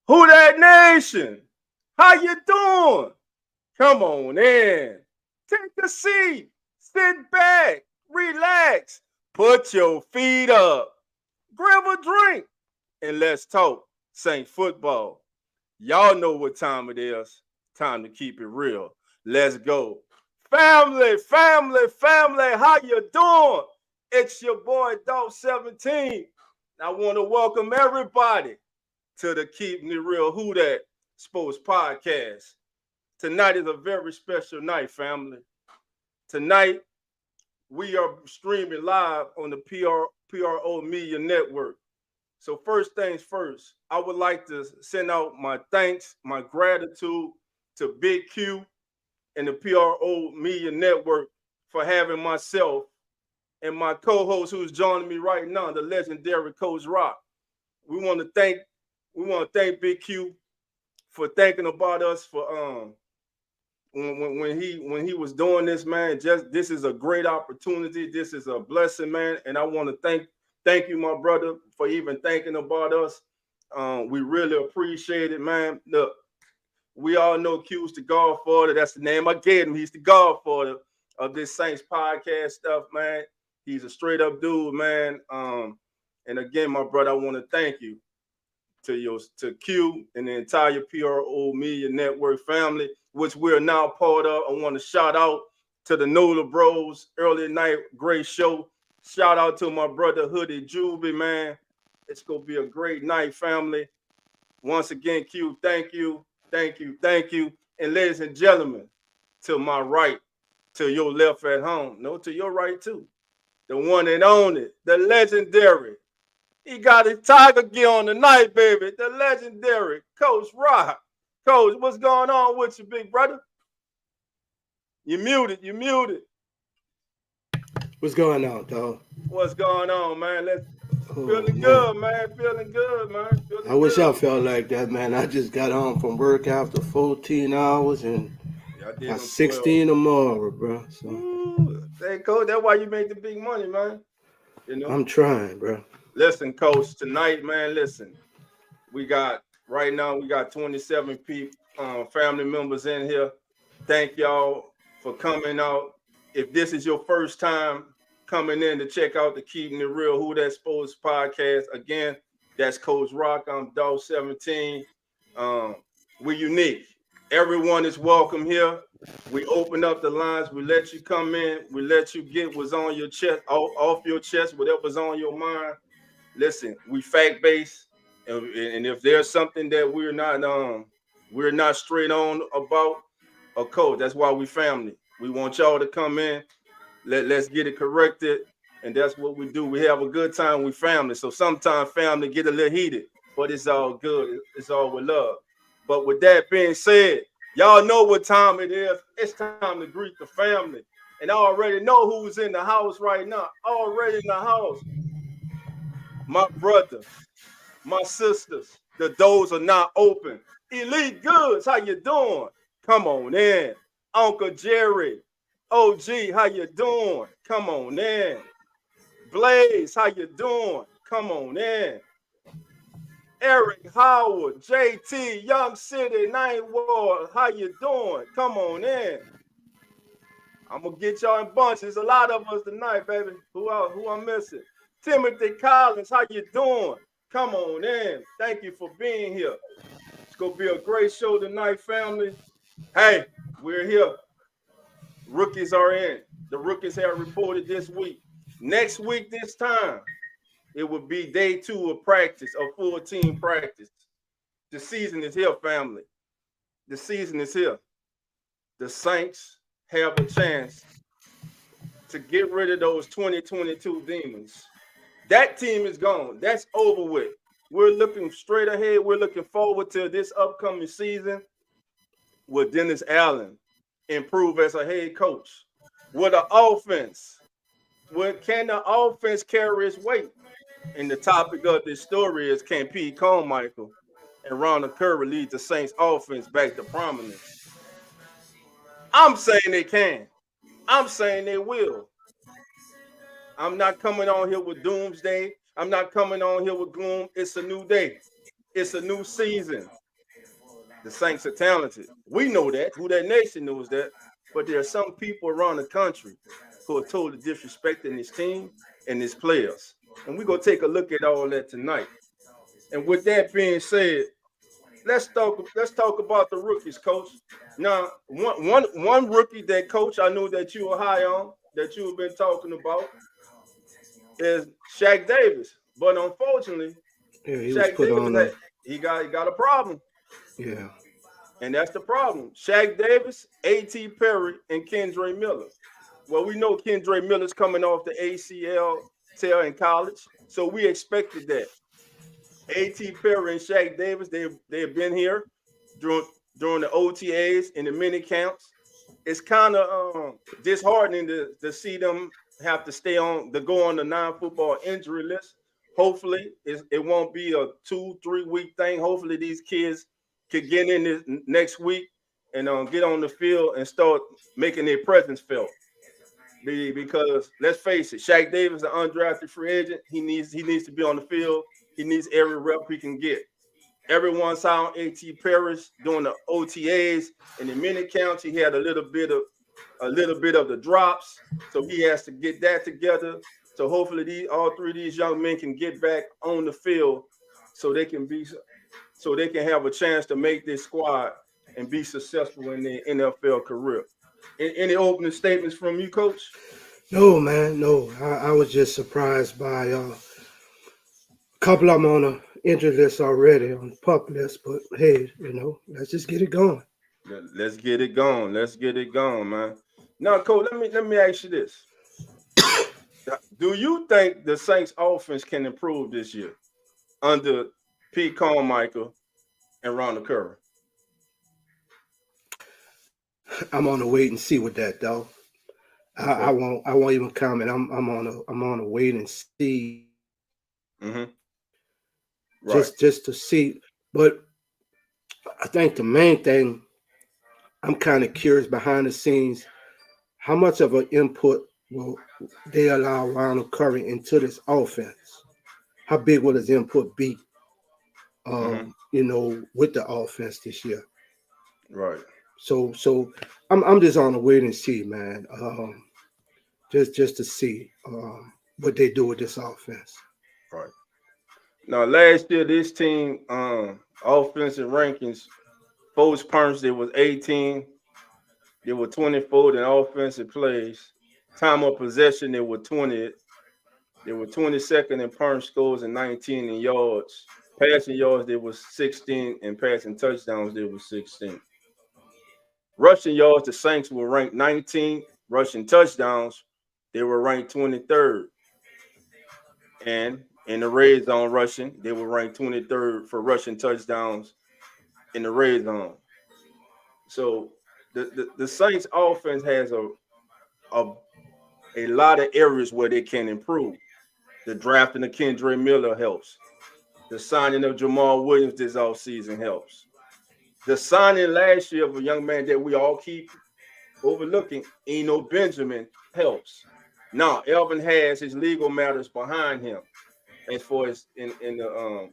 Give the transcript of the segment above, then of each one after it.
Who that nation? How you doing? Come on in. Take a seat. Sit back. Relax. Put your feet up. Grab a drink. And let's talk Saint football. Y'all know what time it is. Time to keep it real. Let's go. Family, family, family, how you doing? It's your boy Dog 17. I want to welcome everybody to the Keeping It Real Who That Sports Podcast. Tonight is a very special night, family. Tonight, we are streaming live on the PRO Media Network. So first things first, I would like to send out my thanks, my gratitude to Big Q and the PRO Media Network for having myself and my co-host who's joining me right now, the legendary Coach Rock. We want to thank Big Q for thinking about us for when he was doing this, man. Just this is a great opportunity. This is a blessing, man. And I want to thank you, my brother, for even thinking about us. We really appreciate it, man. Look, we all know Q's the Godfather. That's the name I gave him. He's the Godfather of this Saints podcast stuff, man. He's a straight up dude, man. And again, my brother, I want to thank you to Q and the entire PRO Media Network family, which we're now part of. I want to shout out to the Nola Bros, early night, great show. Shout out to my brother Hoodie Juby, man. It's gonna be a great night, family. Once again, Q, thank you, thank you, thank you. And ladies and gentlemen, to my right, to your left at home, no, to your right too. The one and only, the legendary. He got his tiger gear on tonight, baby. The legendary Coach Rock. Coach, what's going on with you, big brother? You muted. What's going on, dog? What's going on, man? Feeling good, man. Feeling good, man. I wish I felt like that, man. I just got home from work after 14 hours and got 16 tomorrow, bro. So. Ooh, hey, Coach, that's why you make the big money, man. You know? I'm trying, bro. Listen, Coach, tonight, man, listen. Right now, we got 27 people, family members in here. Thank y'all for coming out. If this is your first time coming in to check out the Keeping It Real Who That Sports podcast, again, that's Coach Rock. I'm Dog 17. We're unique. Everyone is welcome here. We open up the lines. We let you come in. We let you get what's on your chest, off your chest, whatever's on your mind. Listen, we fact-based. And if there's something that we're not straight on about, a Coach, that's why we family. We want y'all to come in. Let's get it corrected, and that's what we do. We have a good time with family. So sometimes family get a little heated, but it's all good. It's all with love. But with that being said, y'all know what time it is. It's time to greet the family. And I already know who's in the house right now. Already in the house. My brother, my sisters, the doors are not open. Elite Goods, how you doing? Come on in. Uncle Jerry, OG, how you doing? Come on in. Blaze, how you doing? Come on in. Eric Howard, JT, Young City, Ninth Ward, how you doing? Come on in. I'm gonna get y'all in bunches. There's a lot of us tonight, baby. Who I'm missing? Timothy Collins, how you doing? Come on in. Thank you for being here. It's gonna be a great show tonight, family. Hey, we're here. Rookies are in. The rookies have reported this week. Next week, this time, it will be day 2 of practice, of full team practice. The season is here, family. The season is here. The Saints have a chance to get rid of those 2022 demons. That team is gone. That's over with. We're looking straight ahead. We're looking forward to this upcoming season with Dennis Allen improve as a head coach. With the offense, can the offense carry its weight? And the topic of this story is, can Pete Carmichael and Ronald lead the Saints offense back to prominence? I'm saying they can. I'm saying they will. I'm not coming on here with doomsday. I'm not coming on here with gloom. It's a new day. It's a new season. The Saints are talented. We know that. Who That Nation knows that. But there are some people around the country who are totally disrespecting this team and its players. And we're gonna take a look at all that tonight. And with that being said, let's talk about the rookies, coach. Now, one rookie that coach I know that you were high on, that you have been talking about, is Shaq Davis. But unfortunately, Yeah, he was Shaq put Davis on a. he got a problem. Yeah. And that's the problem. Shaq Davis, A.T. Perry, and Kendre Miller. Well, we know Kendre Miller's coming off the ACL tear in college, so we expected that. A.T. Perry and Shaq Davis, they have been here during during the OTAs and the mini camps. It's kind of disheartening to see them have to stay on to go on the non-football injury list. Hopefully, it won't be a 2-3 week thing. Hopefully, these kids could get in this next week and get on the field and start making their presence felt. Because let's face it, Shaq Davis, an undrafted free agent, he needs to be on the field. He needs every rep he can get. Everyone saw A.T. Paris doing the OTAs and the mini counts. He had a little bit of the drops, so he has to get that together. So hopefully, all three of these young men can get back on the field, so they can have a chance to make this squad and be successful in their NFL career. Any opening statements from you, Coach? No, man, no. I was just surprised by a couple of them on the injured list already, on the pup list. But hey, let's just get it going. Let's get it going. Let's get it going, man. Now, Coach, let me ask you this: do you think the Saints offense can improve this year under Pete Carmichael and Ronald Curry? I'm on the wait and see with that, though. I Okay. won't. I won't even comment. I'm on a wait and see, Mm-hmm. Right. just to see. But I think the main thing, I'm kind of curious behind the scenes, how much of an input will they allow Ronald Curry into this offense? How big will his input be? Mm-hmm. With the offense this year. Right. So I'm just on the wait and see, man. Just to see what they do with this offense. Right. Now, last year, this team offensive rankings, Foles Perms, they was 18. They were 24 in offensive plays. Time of possession, they were 20th. They were 22nd in perm scores and 19 in yards. Passing yards, they were 16, and passing touchdowns, they were 16. Rushing yards, the Saints were ranked 19th. Rushing touchdowns, they were ranked 23rd. And in the red zone rushing, they were ranked 23rd for rushing touchdowns in the red zone. So the Saints offense has a a lot of areas where they can improve. The drafting of Kendre Miller helps. The signing of Jamal Williams this offseason helps. The signing last year of a young man that we all keep overlooking, Eno Benjamin, helps. Now, Elvin has his legal matters behind him as far as in the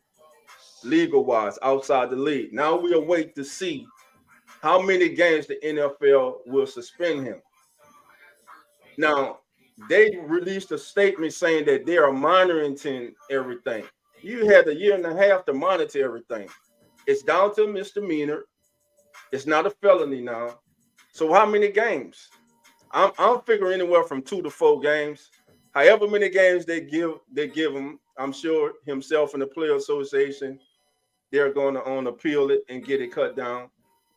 legal wise outside the league. Now we await to see how many games the NFL will suspend him. Now, they released a statement saying that they are monitoring everything. You had a year and a half to monitor everything. It's down to a misdemeanor. It's not a felony now. So how many games? I'm figuring anywhere from 2 to 4 games. However many games they give him, I'm sure himself and the player association, they're going to appeal it and get it cut down.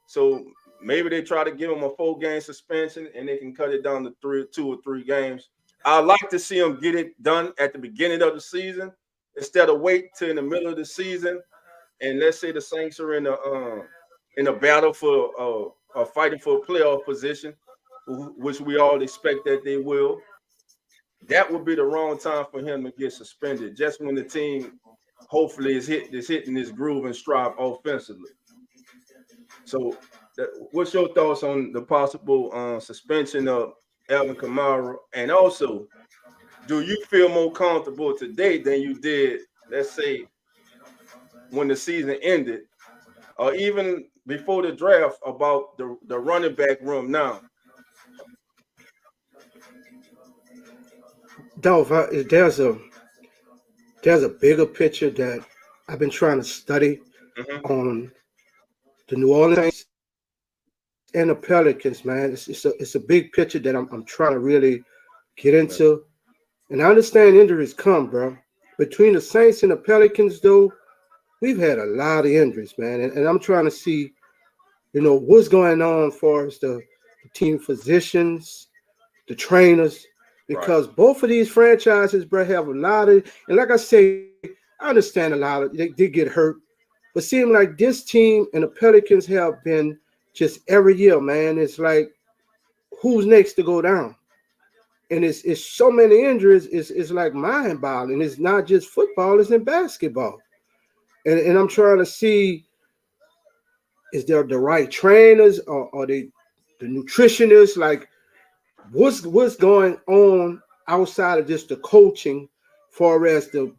So maybe they try to give him a 4 game suspension and they can cut it down to 2 or 3 games. I'd like to see them get it done at the beginning of the season instead of wait till in the middle of the season. And let's say the Saints are in a battle for fighting for a playoff position, which we all expect that they will. That would be the wrong time for him to get suspended. Just when the team hopefully is hitting this groove and strive offensively. So, what's your thoughts on the possible suspension of Alvin Kamara? And also, do you feel more comfortable today than you did, let's say, when the season ended, or even before the draft, about the running back room now. Dolph, there's a bigger picture that I've been trying to study Mm-hmm. on the New Orleans Saints and the Pelicans, man. It's a big picture that I'm trying to really get Yeah. into. And I understand injuries come, bro. Between the Saints and the Pelicans, though, we've had a lot of injuries, man. And I'm trying to see, what's going on for us, the team physicians, the trainers, Right. because both of these franchises, bro, have a lot of, and like I say, I understand a lot of, they did get hurt, but seem like this team and the Pelicans have been just every year, man. It's like, who's next to go down? And it's so many injuries, it's like mind boggling. It's not just football, it's in basketball. And I'm trying to see, is there the right trainers, or are they the nutritionists? Like, what's going on outside of just the coaching, far as the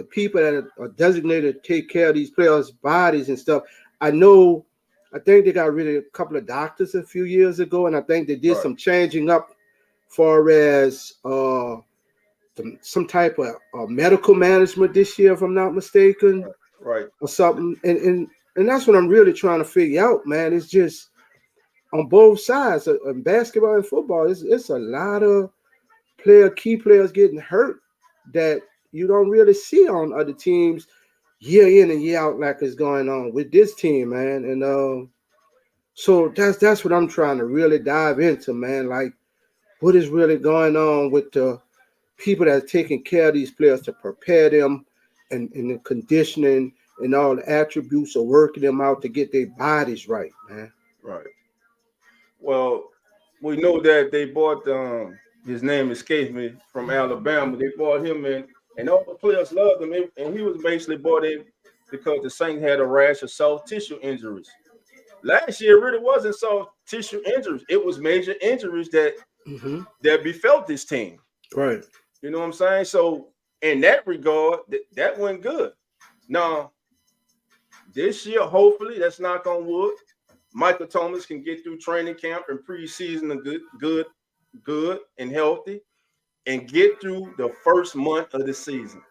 people that are designated to take care of these players' bodies and stuff. I think they got rid of a couple of doctors a few years ago, and I think they did Right. some changing up, far as some type of medical management this year, if I'm not mistaken, Right. Right. or something. And that's what I'm really trying to figure out, man. It's just on both sides, in basketball and football. It's a lot of key players getting hurt that you don't really see on other teams year in and year out, like it's going on with this team, man. And so that's what I'm trying to really dive into, man. Like, what is really going on with the people that are taking care of these players to prepare them, and the conditioning and all the attributes of working them out to get their bodies right, man. Right. Well, we know that they bought his name escapes me, from Alabama. They bought him in, and all the players loved him. And he was basically bought in because the Saints had a rash of soft tissue injuries. Last year really wasn't soft tissue injuries; it was major injuries Hmm. that befell this team. Right. You know what I'm saying? So in that regard, that went good. Now this year, hopefully, let's knock on wood, Michael Thomas can get through training camp and preseason and good and healthy, and get through the first month of the season.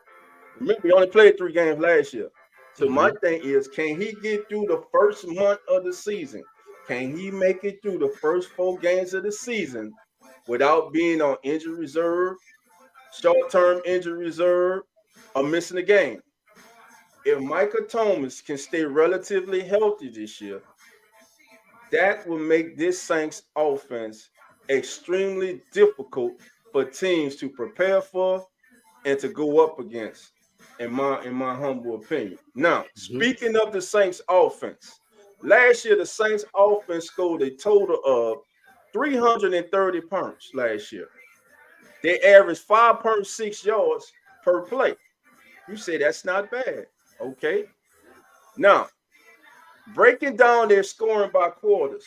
Remember, he only played 3 games last year. So my Hmm. thing is, can he get through the first month of the season? Can he make it through the first 4 games of the season without being on injury reserve, short-term injury reserve, or missing a game? If Michael Thomas can stay relatively healthy this year, that will make this Saints offense extremely difficult for teams to prepare for and to go up against, in my humble opinion. Now, Hmm. speaking of the Saints offense, last year the Saints offense scored a total of 330 points last year. They averaged 5.6 yards per play. You say that's not bad. Okay. Now, breaking down their scoring by quarters,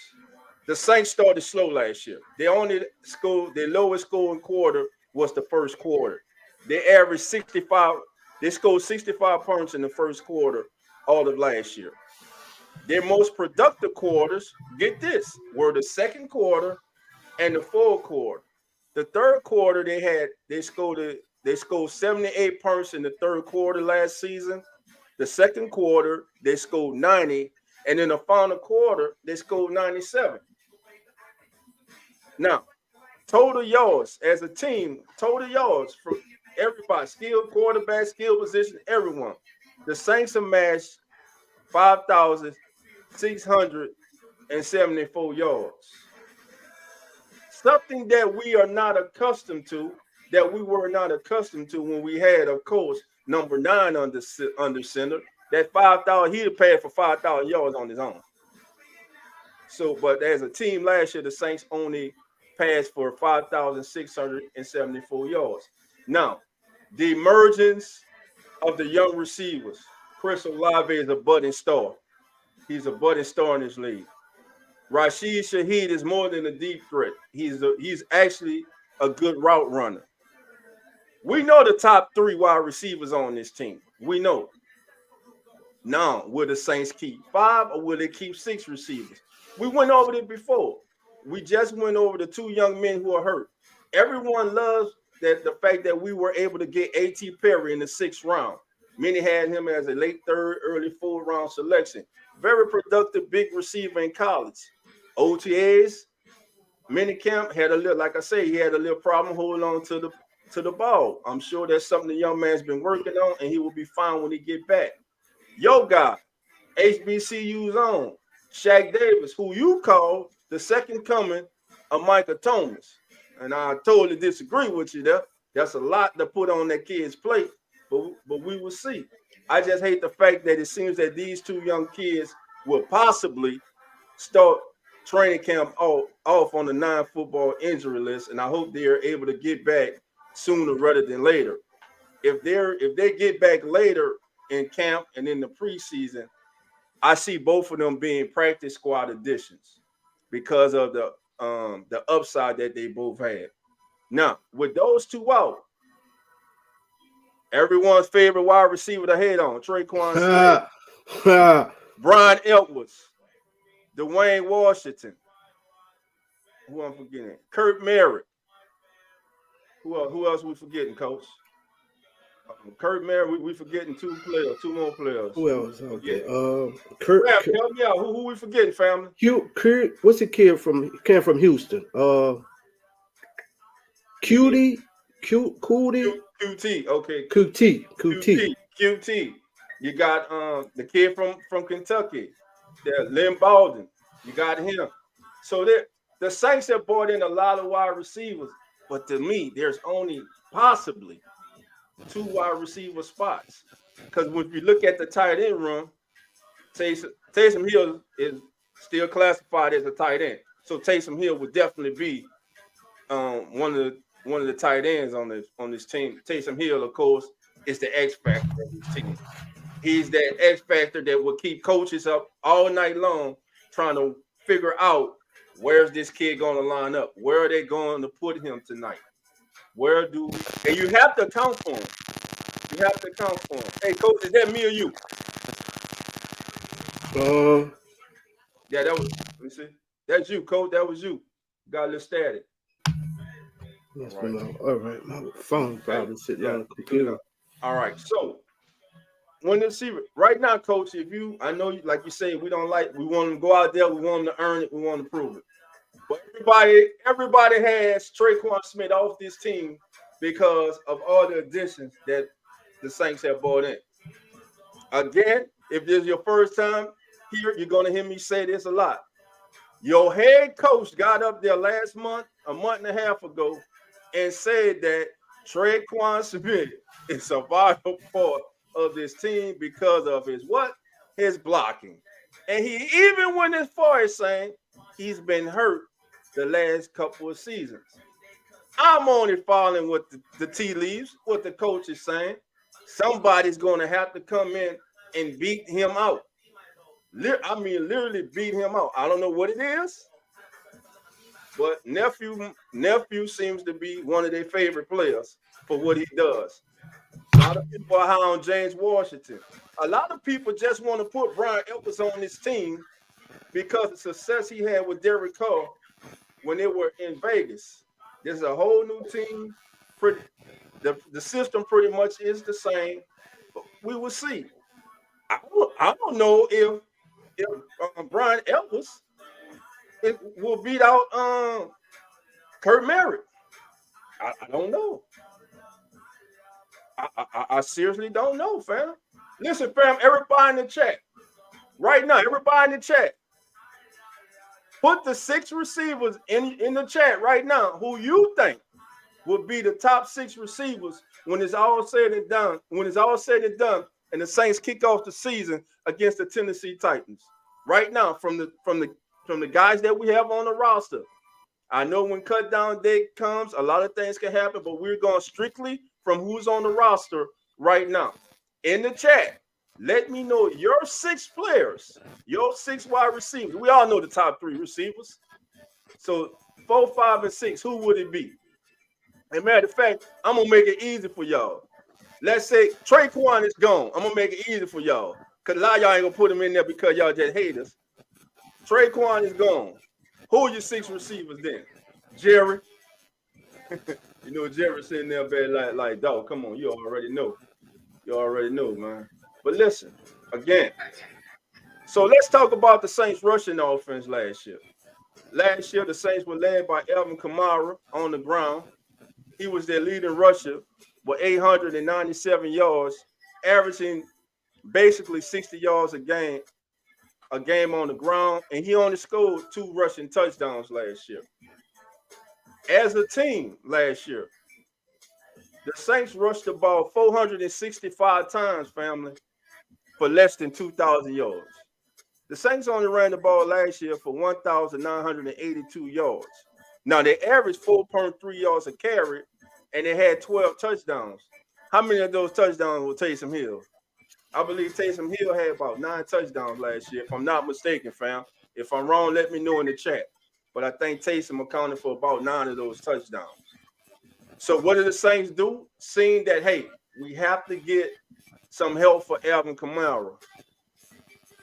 the Saints started slow last year. They only scored, their lowest scoring quarter was the first quarter. They averaged 65, they scored 65 points in the first quarter all of last year. Their most productive quarters, get this, were the second quarter and the fourth quarter. The third quarter they scored 78 points in the third quarter last season. The second quarter they scored 90, and in the final quarter they scored 97. Now, total yards as a team, total yards from everybody, skill quarterback, skill position, everyone. The Saints amassed 5,674 yards. Something that we are not accustomed to, that we were not accustomed to when we had, of course, number 9 under center. That 5,000, he'd have passed for 5,000 yards on his own. So, but as a team last year, the Saints only passed for 5,674 yards. Now, the emergence of the young receivers. Chris Olave is a budding star. He's a budding star in this league. Rashid Shaheed is more than a deep threat. He's actually a good route runner. We know the top 3 wide receivers on this team. We know. Now, will the Saints keep 5 or will they keep 6 receivers? We went over it before. We just went over the 2 young men who are hurt. Everyone loves that the fact that we were able to get A.T. Perry in the 6th round. Many had him as a late 3rd, early 4th round selection. Very productive big receiver in college. OTAs, minicamp had a little, like I say, he had a little problem holding on to the ball. I'm sure that's something the young man's been working on, and he will be fine when he get back. Yo guy, HBCU's own, Shaq Davis, who you call the second coming of Michael Thomas. And I totally disagree with you there. That's a lot to put on that kid's plate, but we will see. I just hate the fact that it seems that these 2 young kids will possibly start training camp off on the non-football injury list, and I hope they are able to get back sooner rather than later. If they get back later in camp and in the preseason, I see both of them being practice squad additions because of the upside that they both had. Now, with those 2 out, everyone's favorite wide receiver to hate on, Traquan Smith, Brian Edwards, Dwayne Washington, who I'm forgetting, Kurt Merritt. Who else we forgetting, Coach? Kurt Merritt, we forgetting 2 more players. Who else? Okay. Kurt. Help me out. Who we forgetting, family? Kurt, what's the kid came from Houston? QT. Okay. QT. You got the kid from Kentucky, Lynn Baldwin. You got him. So the Saints have brought in a lot of wide receivers, but to me, there's only possibly 2 wide receiver spots. Because when you look at the tight end room, Taysom Hill is still classified as a tight end. So Taysom Hill would definitely be one of the tight ends on this team. Taysom Hill, of course, is the X factor of this team. He's that X factor that will keep coaches up all night long trying to figure out where's this kid going to line up? Where are they going to put him tonight? And you have to account for him. You have to account for him. Hey, Coach, is that me or you? Yeah, that was. Let me see. That's you, Coach. That was you. Got a little static. All right. My phone probably sitting on the computer. All right. So when the receiver right now, Coach, I know, like you say, we want them to go out there, we want them to earn it, we want them to prove it. But everybody has Traquan Smith off this team because of all the additions that the Saints have brought in. Again, if this is your first time here, you're going to hear me say this a lot. Your head coach got up there last month, a month and a half ago, and said that Traquan Smith is a vital part of this team because of his blocking. And he even went as far as saying he's been hurt the last couple of seasons. I'm only following what the tea leaves, what the coach is saying. Somebody's going to have to come in and beat him out. Literally beat him out. I don't know what it is, but nephew seems to be one of their favorite players for what he does. A lot of people are high on James Washington. A lot of people just want to put Brian Edwards on this team because of the success he had with Derek Carr when they were in Vegas. This is a whole new team. The system pretty much is the same. But we will see. I don't know if Brian Edwards will beat out Kurt Merritt. I don't know. I seriously don't know, fam. Listen, fam, everybody in the chat. Right now, everybody in the chat. Put the 6 receivers in the chat right now who you think will be the top 6 receivers when it's all said and done. When it's all said and done, and the Saints kick off the season against the Tennessee Titans. Right now, from the guys that we have on the roster. I know when cut down day comes, a lot of things can happen, but we're going strictly from who's on the roster right now. In the chat, let me know your 6 players, your 6 wide receivers. We all know the top 3 receivers. So 4, 5, and 6, who would it be? And matter of fact, I'm going to make it easy for y'all. Let's say Traquan is gone. I'm going to make it easy for y'all. Cause a lot of y'all ain't gonna put him in there because y'all just haters. Traquan is gone. Who are your 6 receivers then? Jerry. You know Jerry sitting there bad like dog. Come on, you already know. You already know, man. But listen, again. So let's talk about the Saints rushing offense last year. Last year, the Saints were led by Alvin Kamara on the ground. He was their leading rusher with 897 yards, averaging basically 60 yards a game on the ground, and he only scored 2 rushing touchdowns last year. As a team last year, the Saints rushed the ball 465 times, family, for less than 2,000 yards. The Saints only ran the ball last year for 1,982 yards. Now, they averaged 4.3 yards a carry, and they had 12 touchdowns. How many of those touchdowns were Taysom Hill? I believe Taysom Hill had about 9 touchdowns last year, if I'm not mistaken, fam. If I'm wrong, let me know in the chat. But I think Taysom accounted for about 9 of those touchdowns. So what did the Saints do? Seeing that, hey, we have to get some help for Alvin Kamara.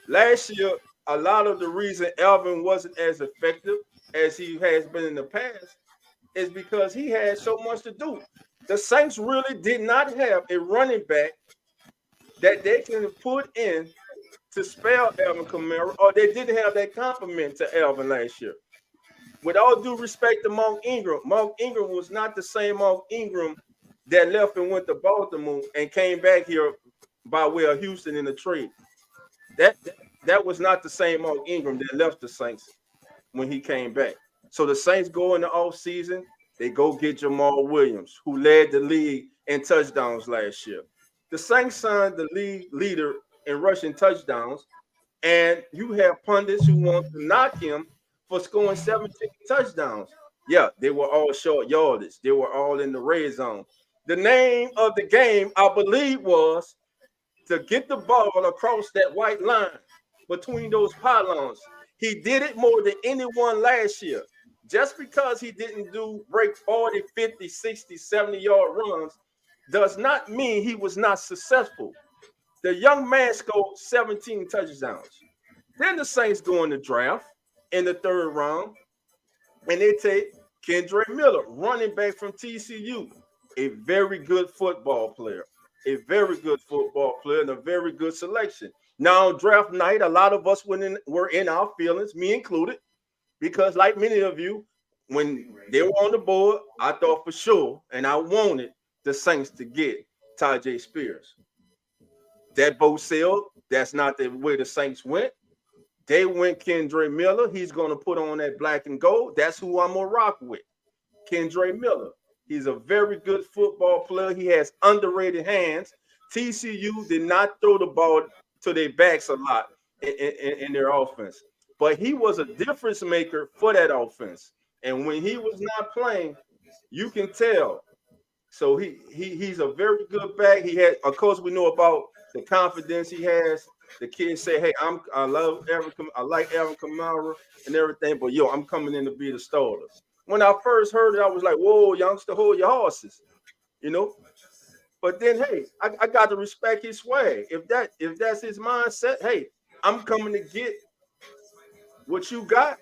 Last year, a lot of the reason Alvin wasn't as effective as he has been in the past is because he had so much to do. The Saints really did not have a running back that they can put in to spell Alvin Kamara, or they didn't have that compliment to Alvin last year. With all due respect to Mark Ingram was not the same Mark Ingram that left and went to Baltimore and came back here by way of Houston in the trade. That was not the same Mark Ingram that left the Saints when he came back. So the Saints go in the offseason, they go get Jamal Williams, who led the league in touchdowns last year. The Saints signed the league leader in rushing touchdowns, and you have pundits who want to knock him for scoring 17 touchdowns. Yeah, they were all short yardage. They were all in the red zone. The name of the game, I believe, was to get the ball across that white line between those pylons. He did it more than anyone last year. Just because he didn't break 40, 50, 60, 70-yard runs does not mean he was not successful. The young man scored 17 touchdowns. Then the Saints go in the draft in the 3rd round, and they take Kendre Miller, running back from TCU, a very good football player. A very good football player and a very good selection. Now, on draft night, a lot of us were in our feelings, me included, because like many of you, when they were on the board, I thought for sure, and I wanted the Saints to get Tyjae Spears. That boat sailed. That's not the way the Saints went. They went Kendre Miller. He's going to put on that black and gold. That's who I'm going to rock with, Kendre Miller. He's a very good football player. He has underrated hands. TCU did not throw the ball to their backs a lot in their offense, but he was a difference maker for that offense. And when he was not playing, you can tell. So he's a very good back. He had, of course, we know about the confidence he has. The kids say, "Hey, I like Alvin Kamara and everything, but yo, I'm coming in to be the starter." When I first heard it, I was like, "Whoa, youngster, hold your horses," you know. But then, hey, I got to respect his swag. If that's his mindset, hey, I'm coming to get what you got,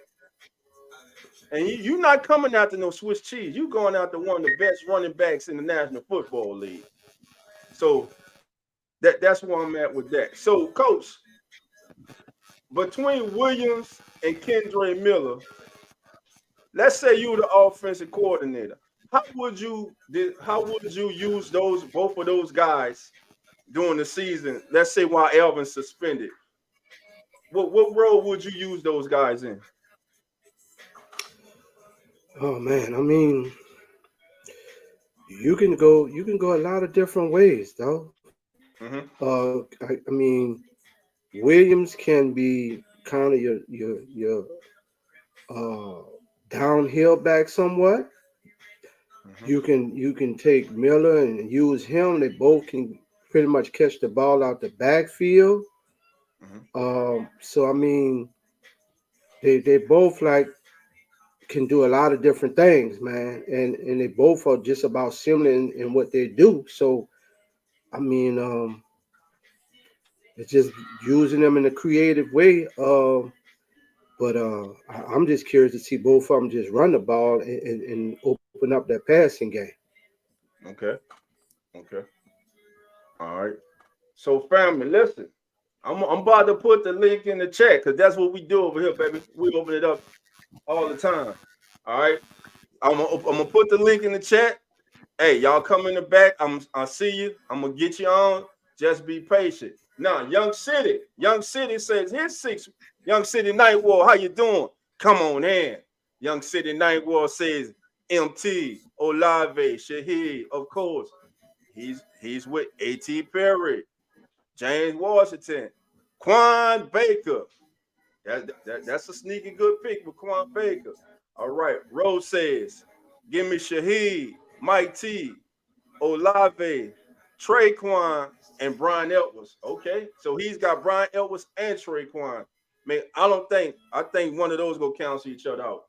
and you're not coming after no Swiss cheese. You going after one of the best running backs in the National Football League. So that's where I'm at with that. So, Coach, between Williams and Kendre Miller, let's say you were the offensive coordinator. How would you use both of those guys during the season? Let's say while Alvin's suspended. What role would you use those guys in? Oh man, I mean, you can go a lot of different ways, though. Mm-hmm. I mean, Williams can be kind of your uh, downhill back somewhat. Mm-hmm. You can take Miller and use him. They both can pretty much catch the ball out the backfield. Mm-hmm. So I mean, they both like can do a lot of different things, man, and they both are just about similar in what they do. So I mean, It's just using them in a creative way. But I'm just curious to see both of them just run the ball and open up that passing game. Okay. Okay. All right. So, family, listen. I'm about to put the link in the chat because that's what we do over here, baby. We open it up all the time. All right. I'm gonna put the link in the chat. Hey, y'all come in the back. I see you. I'm gonna get you on. Just be patient. Now, Young City says here's six. Young City Night War, how you doing? Come on in. Young City Night War says MT Olave Shahid, of course. He's with A.T. Perry, James Washington, Quan Baker. That's a sneaky good pick with Quan Baker. All right. Rose says, give me Shahid, Mike T, Olave, Traquan, and Brian Edwards. Okay. So he's got Brian Edwards and Traquan. Man, I think one of those go cancel each other out.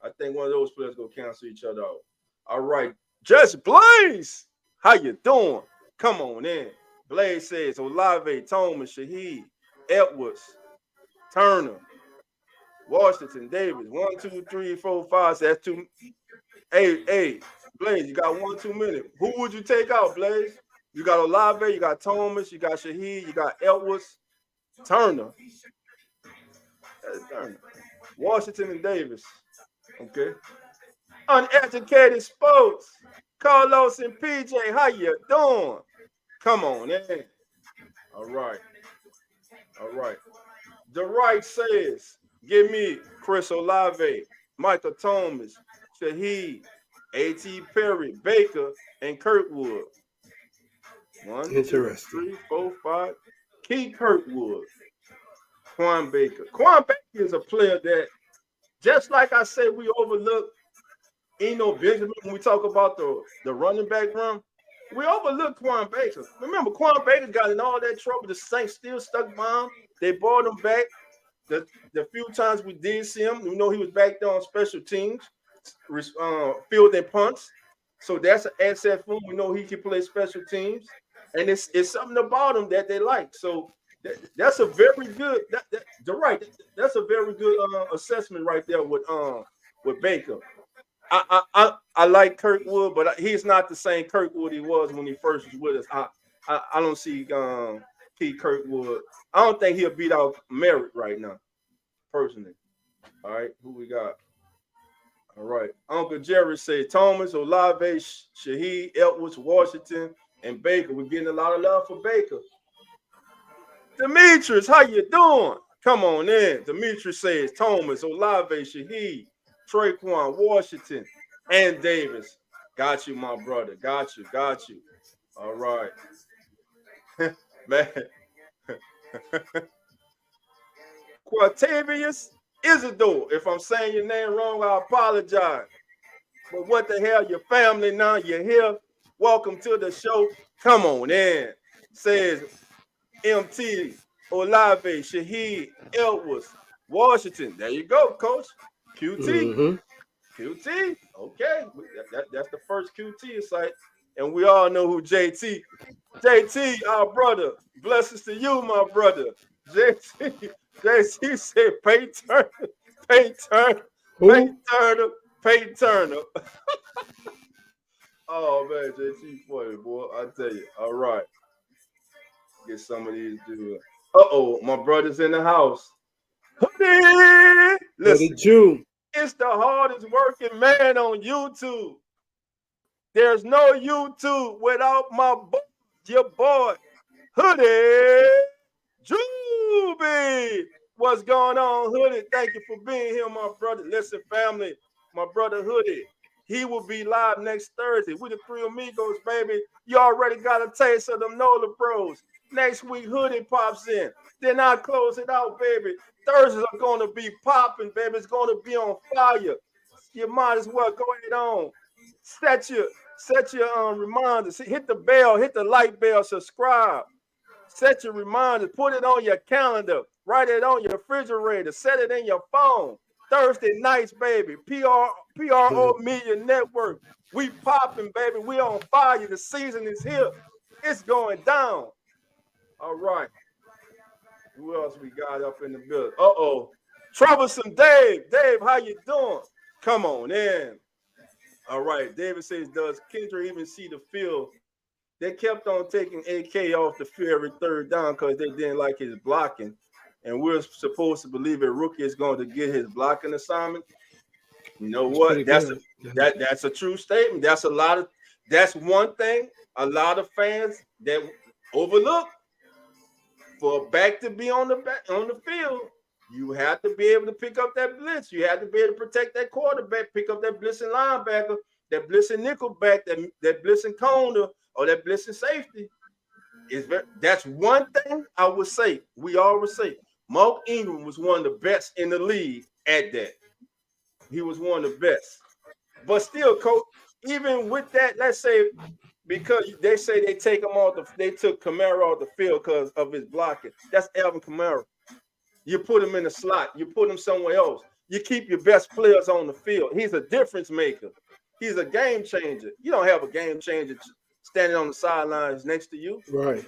I think one of those players go cancel each other out. All right. Just Blaze. How you doing? Come on in. Blaze says Olave, Thomas, Shahid, Edwards, Turner, Washington, Davis. 1, 2, 3, 4, 5. So that's two. Hey, Blaze, you got 1 2 minutes. Who would you take out, Blaze? You got Olave, you got Thomas, you got Shahid, you got Edwards, Turner. Turner. Washington and Davis. Okay. Uneducated sports. Carlos and PJ, how you doing? Come on in. All right. All right. The right says, give me Chris Olave, Michael Thomas, Shahid, A.T. Perry, Baker, and Kirkwood. 1, 2, 3, 4, 5. Keith Kirkwood. Quan Baker. Quan Baker is a player that, just like I said, we overlook Benjamin when we talk about the running back run. We overlooked Quan Baker. Remember, Quan Baker got in all that trouble. The Saints still stuck by him. They brought him back. The few times we did see him, we know he was back there on special teams, fielding punts. So that's an asset for him. We know he can play special teams. And it's something about him that they like. So that's a very good that's a very good assessment right there with Baker. I like Kirkwood, but he's not the same Kirkwood he was when he first was with us. I don't see Keith Kirkwood. I don't think he'll beat out Merritt right now, personally. All right, who we got? All right, Uncle Jerry said Thomas, Olave, Shahid, Edwards, Washington, and Baker. We're getting a lot of love for Baker. Demetrius, how you doing? Come on in. Demetrius says Thomas, Olave, Shahid, Traquan, Washington, and Davis. Got you, my brother. Got you. All right. Man. Quatavius Isidore. If I'm saying your name wrong, I apologize. But what the hell, your family now, you're here. Welcome to the show. Come on in. Says MT, Olave, Shahid, Edwards, Washington. There you go, coach. QT. Mm-hmm. QT. Okay. That's the first QT site. And we all know who JT. JT, our brother. Blessings to you, my brother. JT said Pay Turner. Oh man, JT funny, boy. I tell you. All right. Get some of these dudes. My brother's in the house. Hoodie! Listen, it's the hardest working man on YouTube. There's no YouTube without your boy, Hoodie Juby. What's going on, Hoodie? Thank you for being here, my brother. Listen, family, my brother Hoodie, he will be live next Thursday. We the Three Amigos, baby. You already got a taste of them NOLA Pros. Next week, Hoodie pops in. Then I'll close it out, baby. Thursdays are going to be popping, baby. It's going to be on fire. You might as well go ahead on. Set your reminders. Hit the bell, hit the like bell, subscribe. Set your reminders. Put it on your calendar. Write it on your refrigerator. Set it in your phone. Thursday nights, baby. PRO Media Network. We popping, baby. We on fire. The season is here. It's going down. All right. Who else we got up in the building? Troublesome Dave. Dave, how you doing? Come on in. All right. David says, does Kendra even see the field? They kept on taking AK off the field every third down because they didn't like his blocking. And we're supposed to believe a rookie is going to get his blocking assignment. You know what? That's a true statement. That's one thing a lot of fans that overlook. For a back to be on the field, you have to be able to pick up that blitz. You have to be able to protect that quarterback, pick up that blitzing linebacker, that blitzing nickelback, that blitzing corner, or that blitzing safety. That's one thing I would say. We always say Mark Ingram was one of the best in the league at that. He was one of the best. But still, coach, even with that, let's say because they say they took Kamara off the field because of his blocking. That's Alvin Kamara. You put him in the slot. You put him somewhere else. You keep your best players on the field. He's a difference maker. He's a game changer. You don't have a game changer standing on the sidelines next to you. Right.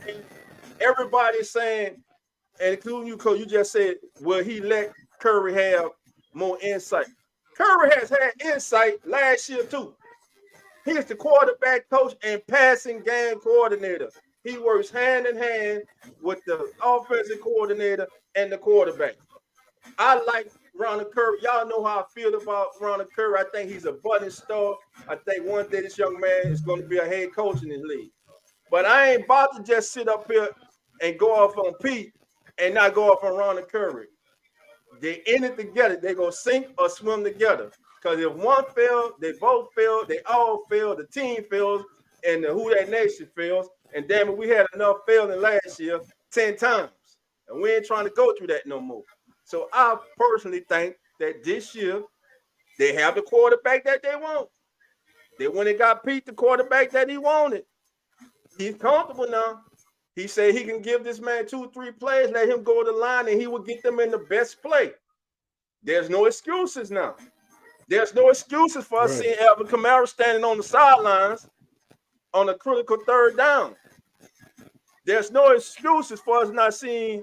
And everybody's saying, and including you, Coach, you just said, will he let Curry have more insight? Curry has had insight last year, too. He's the quarterback coach and passing game coordinator. He works hand in hand with the offensive coordinator and the quarterback. I like Ronald Curry. Y'all know how I feel about Ronald Curry. I think he's a budding star. I think one day this young man is going to be a head coach in this league. But I ain't about to just sit up here and go off on Pete and not go off on Ronald Curry. They in it together. They go sink or swim together. Because if one fails, they both fail, they all fail, the team fails, and the Who That Nation fails. And damn it, we had enough failing last year 10 times. And we ain't trying to go through that no more. So I personally think that this year they have the quarterback that they want. They went and got Pete, the quarterback that he wanted. He's comfortable now. He said he can give this man 2-3 plays, let him go to the line, and he will get them in the best play. There's no excuses now. There's no excuses for us seeing Alvin Kamara standing on the sidelines on a critical third down. There's no excuses for us not seeing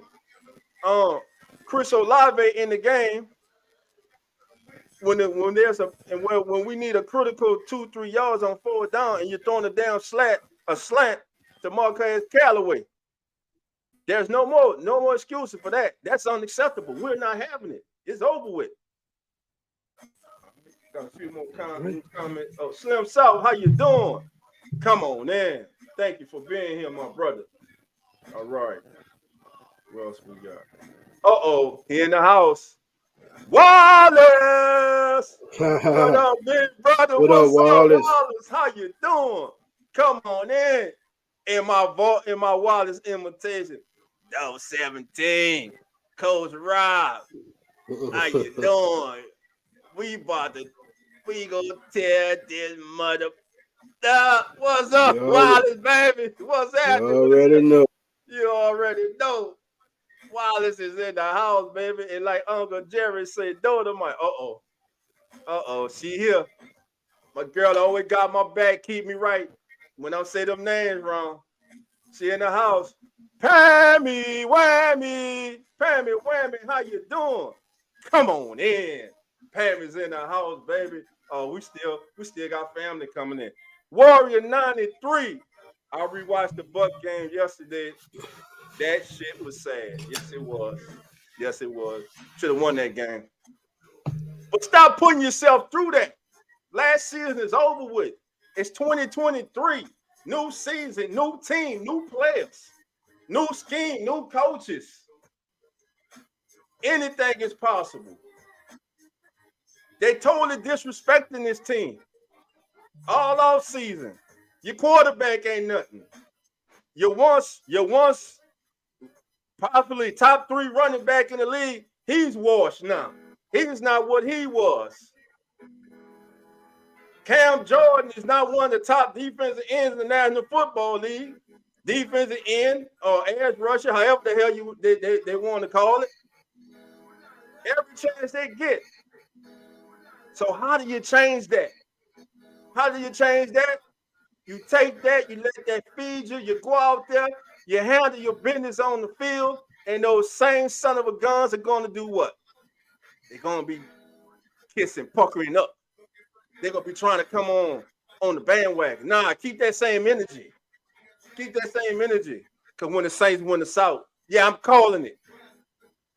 Chris Olave in the game when we need a critical 2-3 yards on forward down and you're throwing a slant to Marquez Callaway. There's no more excuses for that. That's unacceptable. We're not having it. It's over with. Got a few more comments. Oh, Slim South, how you doing? Come on in. Thank you for being here, my brother. All right. What else we got? He in the house. Wallace! What up, big brother? What up, Wallace? How you doing? Come on in. In my Wallace imitation. 17. Coach Rob. How you doing? We gonna tear this mother up. What's up, Wallace, baby? What's happening? You already know. Wallace is in the house, baby. And like Uncle Jerry said, daughter, my she here. My girl always got my back, keep me right. When I say them names wrong, she in the house. Pammy, whammy, how you doing? Come on in. Pammy's in the house, baby. Oh, we still got family coming in. Warrior 93. I rewatched the Buck game yesterday. That shit was sad. Yes, it was. Should have won that game. But stop putting yourself through that. Last season is over with. It's 2023. New season, new team, new players, new scheme, new coaches. Anything is possible. They totally disrespecting this team all off season. Your quarterback ain't nothing. Your once possibly top 3 running back in the league, he's washed now. He's not what he was. Cam Jordan is not one of the top defensive ends in the National Football League. Defensive end or edge rusher, however the hell they want to call it. Every chance they get. So how do you change that? You take that, you let that feed you, you go out there, you handle your business on the field, And those same son of a guns are going to do what? They're going to be kissing, puckering up. They're going to be trying to come on the bandwagon. Nah, keep that same energy. Keep that same energy. Because when the Saints win the South, yeah, I'm calling it.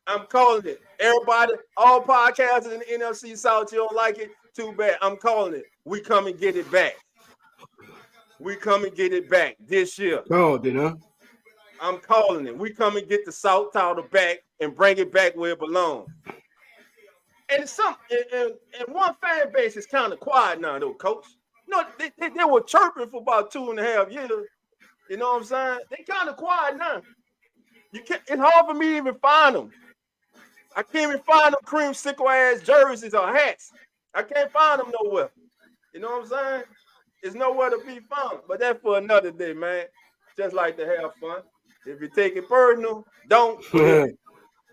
I'm calling it. Everybody, all podcasters in the NFC South, you don't like it? Too bad. I'm calling it. We come and get it back. We come and get it back this year. Oh, did huh? I'm calling it. We come and get the South title back and bring it back where it belongs. And one fan base is kind of quiet now, though, Coach. You know, they were chirping for about 2.5 years. You know what I'm saying? They kind of quiet now. It's hard for me to even find them. I can't even find them creamsicle ass jerseys or hats. I can't find them nowhere. You know what I'm saying? It's nowhere to be found. But that's for another day, man. Just like to have fun. If you take it personal, don't.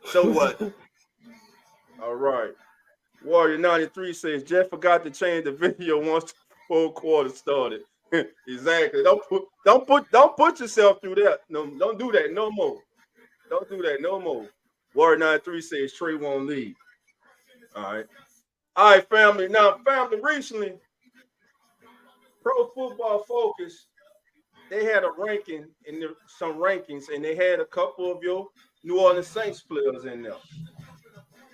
So what? All right. Warrior 93 says Jeff forgot to change the video once the full quarter started. Exactly. Don't put yourself through that. No, don't do that no more. Don't do that no more. Warrior 93 says Trey won't leave. All right, family. Now, family, recently, Pro Football Focus, they had a ranking some rankings, and they had a couple of your New Orleans Saints players in there.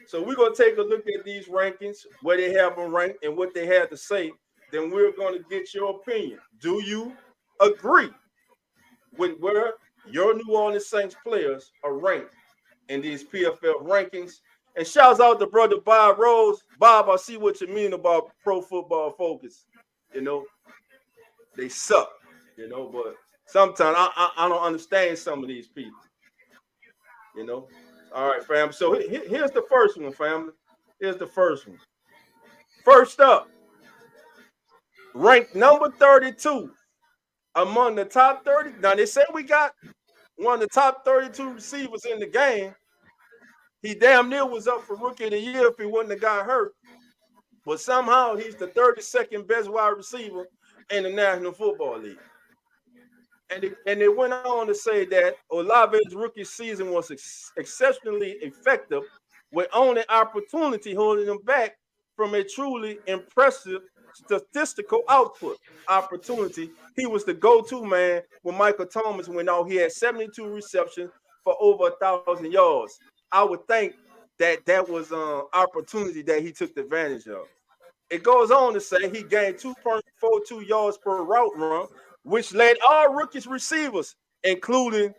So we're going to take a look at these rankings, where they have them ranked and what they had to say. Then we're going to get your opinion. Do you agree with where your New Orleans Saints players are ranked in these PFF rankings? And shouts out to brother Bob Rose. Bob, I see what you mean about Pro Football Focus. You know, they suck, you know, but sometimes I don't understand some of these people, you know. All right, fam. So here's the first one, family. Here's the first one. First up, ranked number 32 among the top 30. Now, they said we got one of the top 32 receivers in the game. He damn near was up for Rookie of the Year if he wouldn't have got hurt. But somehow he's the 32nd best wide receiver in the National Football League. And they went on to say that Olave's rookie season was exceptionally effective, with only opportunity holding him back from a truly impressive statistical output. Opportunity. He was the go-to man when Michael Thomas went out. He had 72 receptions for over 1,000 yards. I would think that was opportunity that he took advantage of. It goes on to say he gained 2.42 yards per route run, which led all rookies receivers, including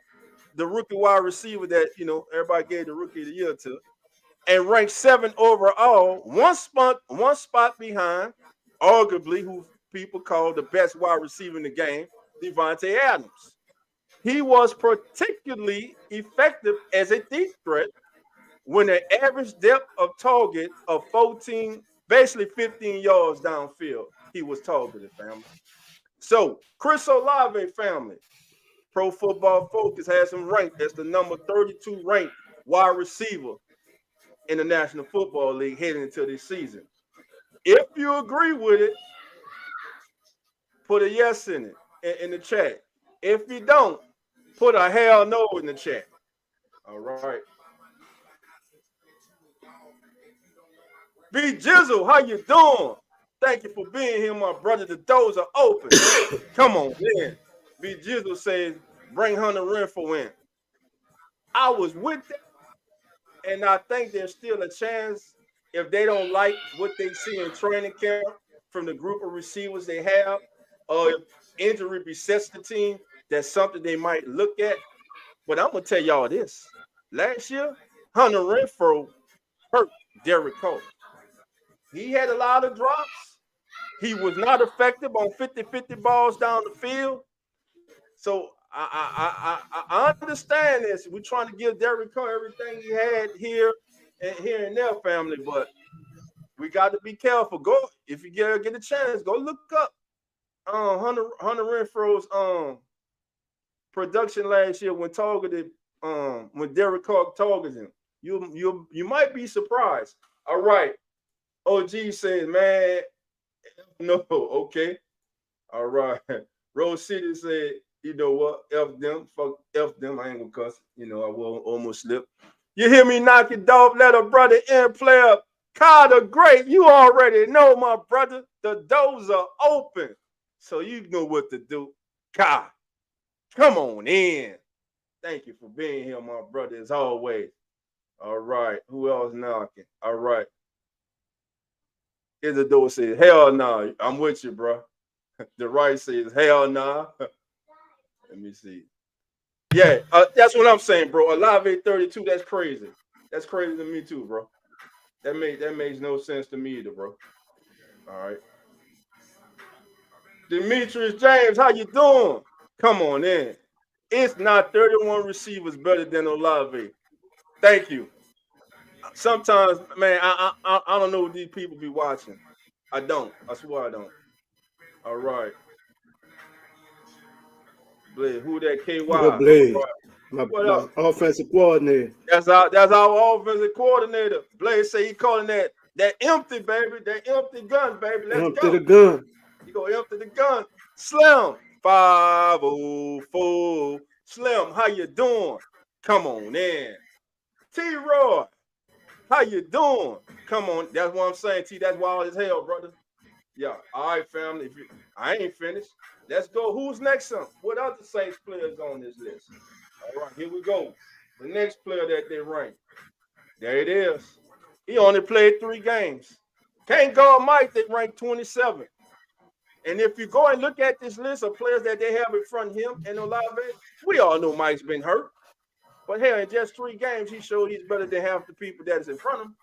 the rookie wide receiver that, you know, everybody gave the Rookie of the Year to, and ranked 7 overall, one spot behind, arguably, who people call the best wide receiver in the game, Devontae Adams. He was particularly effective as a deep threat when an average depth of target of 14, basically 15 yards downfield, he was targeted, family. So, Chris Olave, family, Pro Football Focus has him ranked as the number 32 ranked wide receiver in the National Football League heading into this season. If you agree with it, put a yes in it in the chat. If you don't, put a hell no in the chat. All right. B Jizzle, how you doing? Thank you for being here, my brother. The doors are open. Come on, man. B Jizzle says, bring Hunter Renfrow in. I was with them, and I think there's still a chance if they don't like what they see in training camp from the group of receivers they have, or if injury besets the team, that's something they might look at. But I'm going to tell y'all this. Last year, Hunter Renfrow hurt Derek Carr. He had a lot of drops. He was not effective on 50-50 balls down the field. So I understand this. We're trying to give Derek Carr everything he had here and there, family, but we got to be careful. Go, if you get a chance, go look up Hunter Renfrow's production last year when Derek Carr targeted him. You might be surprised. All right. OG says, man, no, okay. All right. Rose City said, You know what? F them. Fuck F them. I ain't gonna cuss. You know, I will almost slip. You hear me knock it off? Let a brother in, player. Carter Great. You already know, my brother. The doors are open. So you know what to do. Car, come on in. Thank you for being here, my brother, as always. All right. Who else knocking? All right. Isidore says, hell no. Nah. I'm with you, bro. The right says, hell no. Nah. Let me see. Yeah, that's what I'm saying, bro. Alive 32, that's crazy. That's crazy to me too, bro. That makes no sense to me either, bro. All right. Demetrius James, how you doing? Come on in. It's not 31 receivers better than Olave. Thank you. Sometimes, man, I don't know what these people be watching. I don't. I swear I don't. All right. Blade, who that KY? Yo, All Blaze, right. my, What my up? offensive coordinator. That's our offensive coordinator. Blaze say he calling that empty, baby. That empty gun, baby. Let's Empty the go. gun. You go empty the gun. Slim 504. Slim, how you doing? Come on in. T-Roy, how you doing? Come on. That's what I'm saying, T. That's wild as hell, brother. Yeah. All right, family. If you, I ain't finished. Let's go. Who's next? What other Saints players on this list? All right, here we go. The next player that they rank. There it is. He only played 3 games. Can't guard Mike, they ranked 27. And if you go and look at this list of players that they have in front of him and Olave, we all know Mike's been hurt. But hell, in just 3 games, he showed he's better than half the people that is in front of him.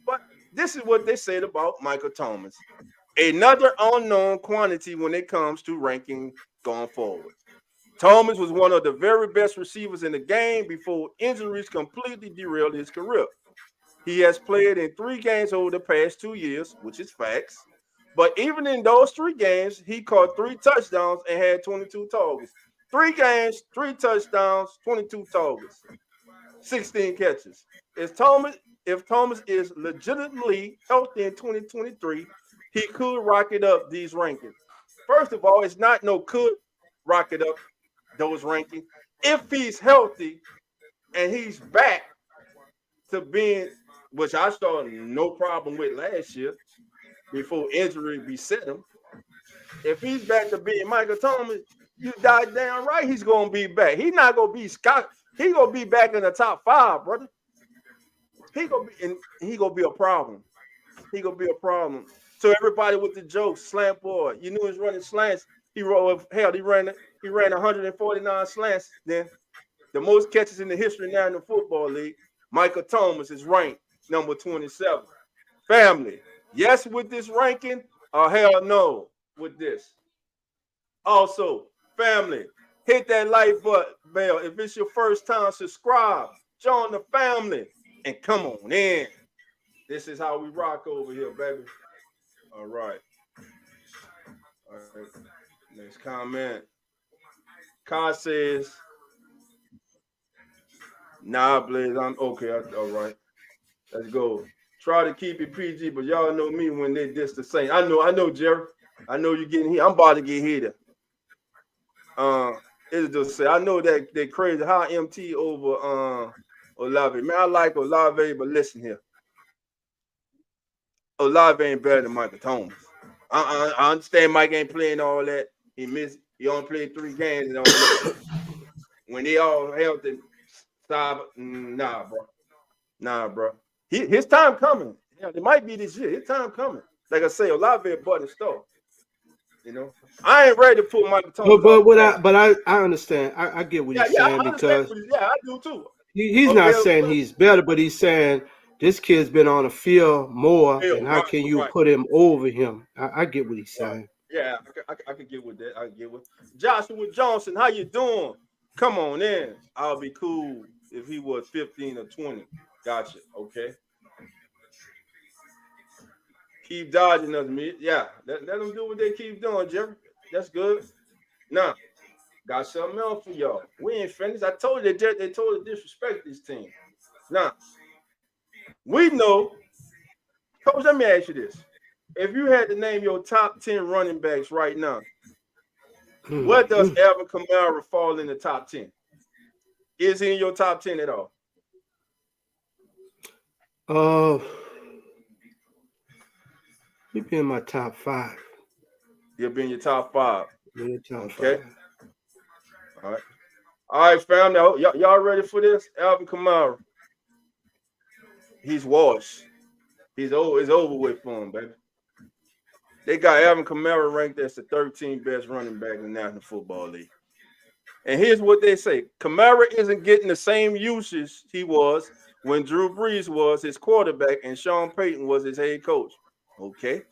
But this is what they said about Michael Thomas. Another unknown quantity when it comes to ranking going forward. Thomas was one of the very best receivers in the game before injuries completely derailed his career. He has played in 3 games over the past 2 years, which is facts. But even in those 3 games, he caught 3 touchdowns and had 22 targets. 3 games, 3 touchdowns, 22 targets, 16 catches. If Thomas is legitimately healthy in 2023, he could rocket up these rankings. First of all, it's not no could rocket up those rankings. If he's healthy and he's back to being, which I saw no problem with last year before injury beset him. If he's back to being Michael Thomas, you die damn right he's gonna be back. He's not gonna be Scott. He gonna be back in the top 5, brother. He gonna be a problem. He gonna be a problem. So everybody with the jokes, slant boy, you knew he's running slants. He wrote hell. He ran 149 slants. Then the most catches in the history now in the football league. Michael Thomas is ranked number 27. Family, yes with this ranking, or hell no with this. Also, family, hit that like button bell. If it's your first time, subscribe, join the family, and come on in. This is how we rock over here, baby. All right. All right. Next comment. Kai says, nah, Blaze, I'm okay. All right. Let's go. Try to keep it PG, but y'all know me when they diss the Saints. I know, Jerry. I know you're getting here. I'm about to get heated. It's just say I know that they crazy. How MT over Olave. Man, I like Olave, but listen here. Olave ain't better than Michael Thomas. I understand Mike ain't playing all that. He only played 3 games and all that. When they all healthy, stop. Nah, bro. Nah, bro. His time coming. Yeah, it might be this year. His time coming. Like I say, Olave a button stuff. You know, I ain't ready to put Michael Thomas off the gas. I understand. I get what he's Yeah, saying I understand. because Yeah, I do too. he's not saying he's better, but he's saying this kid's been on the field more, and how can you Right, put him over him? I get what he's right. saying. Yeah, I can get with that. I can get with Joshua Johnson. How you doing? Come on in. I'll be cool if he was 15 or 20. Gotcha. Okay. Keep dodging us, me. Yeah, let them do what they keep doing, Jerry. That's good. Now, got something else for y'all. We ain't finished. I told you they told to disrespect this team. Now, we know, Coach, let me ask you this. If you had to name your top 10 running backs right now, Where does Alvin Kamara fall in the top 10? Is he in your top 10 at all? He'd be in my top 5. He'll be in your top 5. In the top Okay. 5. All right. All right, family. Y'all ready for this? Alvin Kamara. He's washed. It's over with for him, baby. They got Alvin Kamara ranked as the 13th best running back in the National Football League. And here's what they say. Kamara isn't getting the same usage he was when Drew Brees was his quarterback and Sean Payton was his head coach. Okay.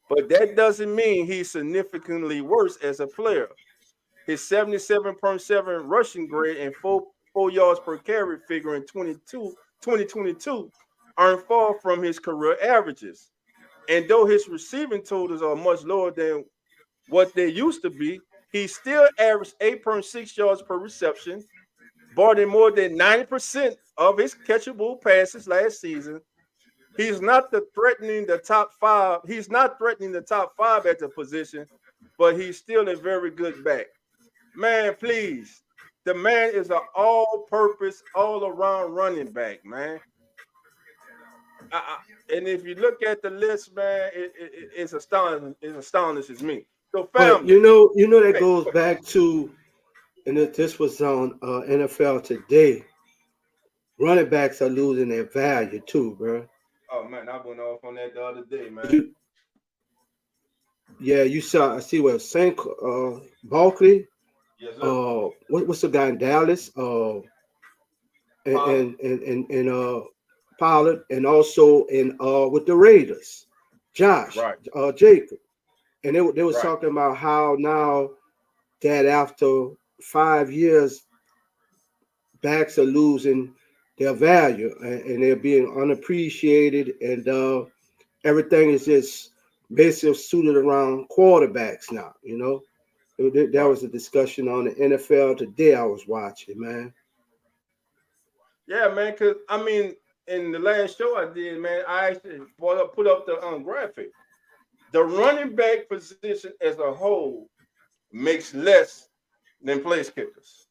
But that doesn't mean he's significantly worse as a player. His 77.7 rushing grade and 4 yards per carry figure in 2022 aren't far from his career averages. And though his receiving totals are much lower than what they used to be, he still averaged 8.6 yards per reception, brought in more than 90% of his catchable passes last season. He's not threatening the top 5. He's not threatening the top 5 at the position, but he's still a very good back. Man, please. The man is an all-purpose, all-around running back, man. And if you look at the list, man, it's astonishing. It astonishes me. So, family, you know that goes back to, and this was on NFL Today. Running backs are losing their value too, bro. Oh man, I went off on that the other day, man. You saw. I see what Saint Barkley. Yes, sir. What's the guy in Dallas? And Pollard, and also in with the Raiders, Josh, right. Jacob, and they was right. talking about how now that after 5 years, backs are losing their value and they're being unappreciated, and everything is just basically suited around quarterbacks now. That was a discussion on the NFL Today I was watching, man. Yeah, man, because I mean, in the last show I did, man, I actually put up the graphic. The running back position as a whole makes less than place kickers.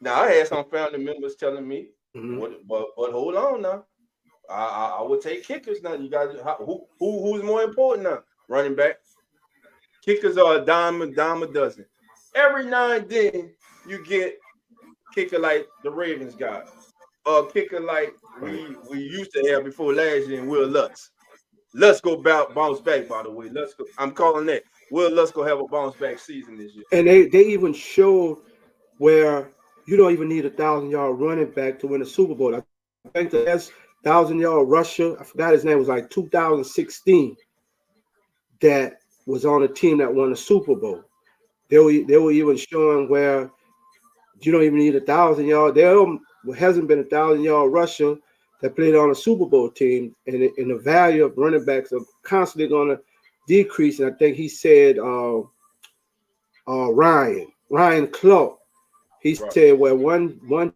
Now, I had some family members telling me, but hold on now. I would take kickers now. You guys, who's more important now? Running back. Kickers are a dime a dozen. Every now and then you get kicker like the Ravens got, or kicker like we used to have before last year, and Will Lutz. Let's go bounce back. By the way, let's go. I'm calling that. Will Lutz go have a bounce back season this year? And they even showed where you don't even need 1,000-yard running back to win a Super Bowl. I think the last 1,000-yard rusher, I forgot his name, was like 2016. That was on a team that won a Super Bowl. They were even showing where you don't even need 1,000-yard. There hasn't been 1,000-yard rusher that played on a Super Bowl team, and the value of running backs are constantly going to decrease. And I think he said Ryan Clark. He said where one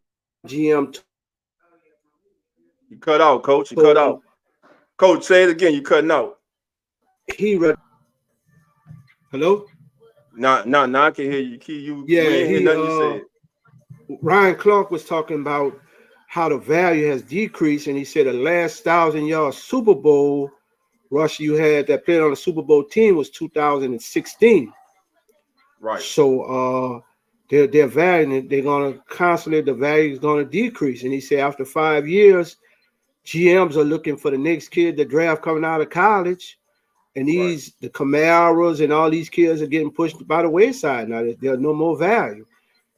GM. You cut out, Coach. You cut out. Coach, say it again. You cutting out. He read. Hello. No, I can hear you. We ain't hear nothing you said. Ryan Clark was talking about how the value has decreased, and he said the last 1,000-yard Super Bowl rusher you had that played on the Super Bowl team was 2016. Right. So their value, they're gonna constantly, the value is gonna decrease. And he said after 5 years, GMs are looking for the next kid to draft coming out of college. And the Camaros and all these kids are getting pushed by the wayside now. There's no more value.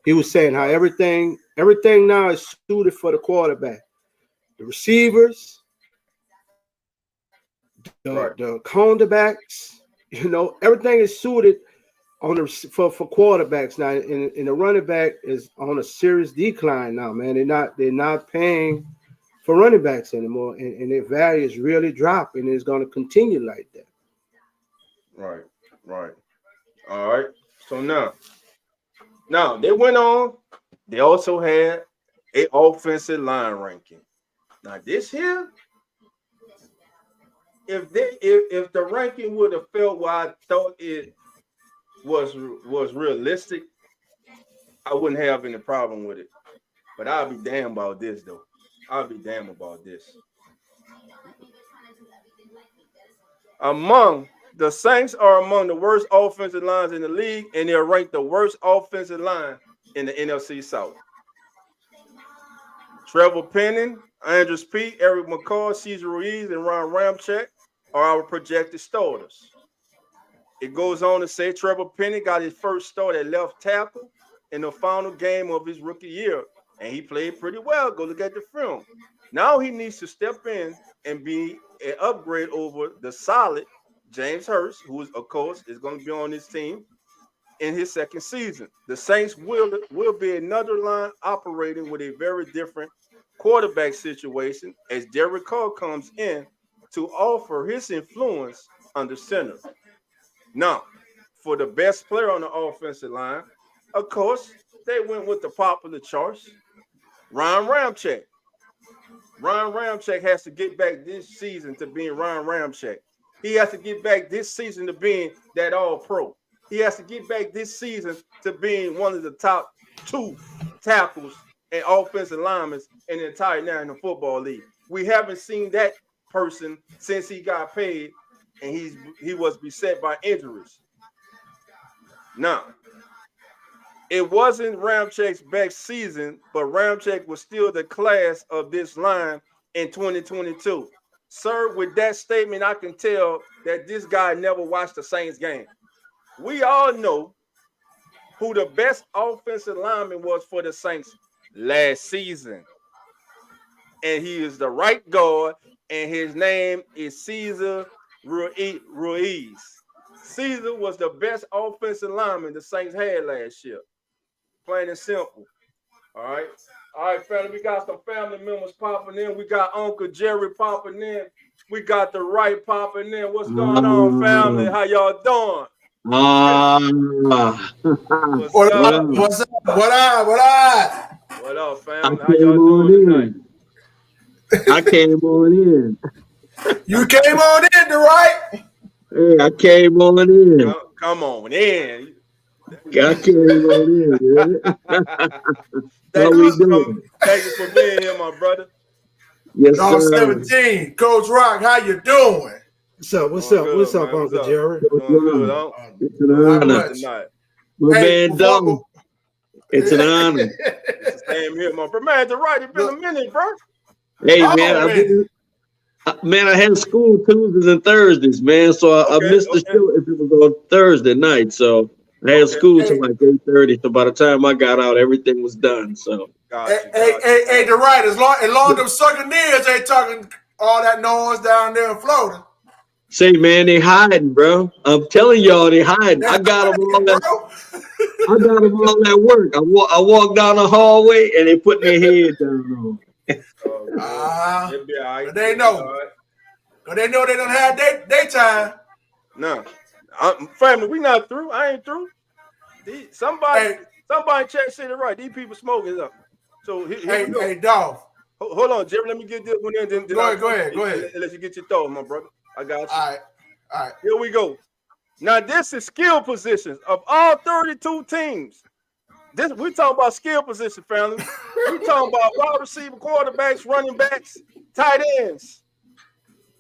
He was saying how everything now is suited for the quarterback. The receivers, the cornerbacks, everything is suited for quarterbacks now. And the running back is on a serious decline now, man. They're not paying for running backs anymore, and their value is really dropping, and it's going to continue like that. Right. All right. So now they went on. They also had an offensive line ranking. Now this here, if the ranking would have felt where I thought it was realistic, I wouldn't have any problem with it. But I'll be damned about this, though. I'll be damned about this. The Saints are among the worst offensive lines in the league, and they're ranked the worst offensive line in the NFC South. Trevor Penning, Andrews Pete, Eric McCall, Cesar Ruiz, and Ron Ramczyk are our projected starters. It goes on to say Trevor Penning got his first start at left tackle in the final game of his rookie year, and he played pretty well. Go look at the film. Now he needs to step in and be an upgrade over the solid James Hurst, who is, of course, is going to be on this team in his second season. The Saints will be another line operating with a very different quarterback situation as Derek Carr comes in to offer his influence under center. Now, for the best player on the offensive line, of course, they went with the popular choice, Ron Ramczyk. Ron Ramczyk has to get back this season to being Ron Ramczyk. He has to get back this season to being that all-pro. He has to get back this season to being one of the top 2 tackles and offensive linemen in the entire National Football League. We haven't seen that person since he got paid and he was beset by injuries. Now, it wasn't Ramczyk's best season, but Ramczyk was still the class of this line in 2022. Sir, with that statement, I can tell that this guy never watched the Saints game. We all know who the best offensive lineman was for the Saints last season. And he is the right guard, and his name is Cesar Ruiz. Cesar was the best offensive lineman the Saints had last year. Plain and simple. All right, family. We got some family members popping in. We got Uncle Jerry popping in. We got the right popping in. What's going on, family? How y'all doing? What up? What's up? What up? What up? What up, family? How y'all doing tonight? I came on in. You came on in, right? Hey, I came on in. Come on in. I came on in. Thank you for being here, my brother. Yes, Dog sir. 17, Coach Rock, how you doing? What's up, Uncle Jerry? Doing good, It's an honor. My man, Dog. It's an honor. It's the same here, my bro. Man, the right, it's been a minute, bro. Hey, man, I had school Tuesdays and Thursdays, man. So I missed the show if it was on Thursday night. So I had school till like 8:30. So by the time I got out, everything was done. So hey, the right, as long as them Succaneers ain't talking all that noise down there in Florida. Say, man, they hiding, bro. I'm telling y'all, they hiding. I got them all that. I got them all that work. I walked down the hallway and they put their head down. They know. They know they don't have daytime. No, family, we not through. I ain't through. Somebody check City right. These people smoking up. So here we go. Hey, dog. Hold on, Jerry. Let me get this one in. Then go ahead. Let you get your thought, my brother. I got you. All right. Here we go. Now, this is skill positions of all 32 teams. We talking about skill position, family. We talking about wide receiver, quarterbacks, running backs, tight ends.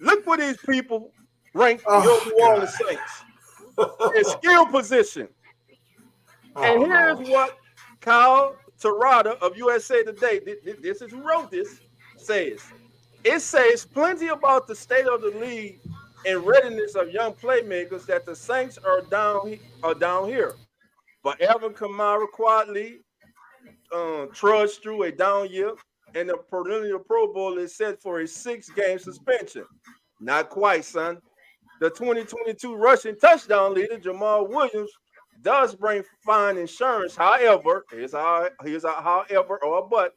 Look where these people rank your New Orleans Saints. It's skill position. And here's what Kyle Terada of USA Today, this is who wrote this, says. It says plenty about the state of the league and readiness of young playmakers that the Saints are down here. But Alvin Kamara quietly trudged through a down year, and the perennial Pro Bowl is set for a 6-game suspension. Not quite, son. The 2022 rushing touchdown leader, Jamal Williams, does bring fine insurance. However, here's a however or a but.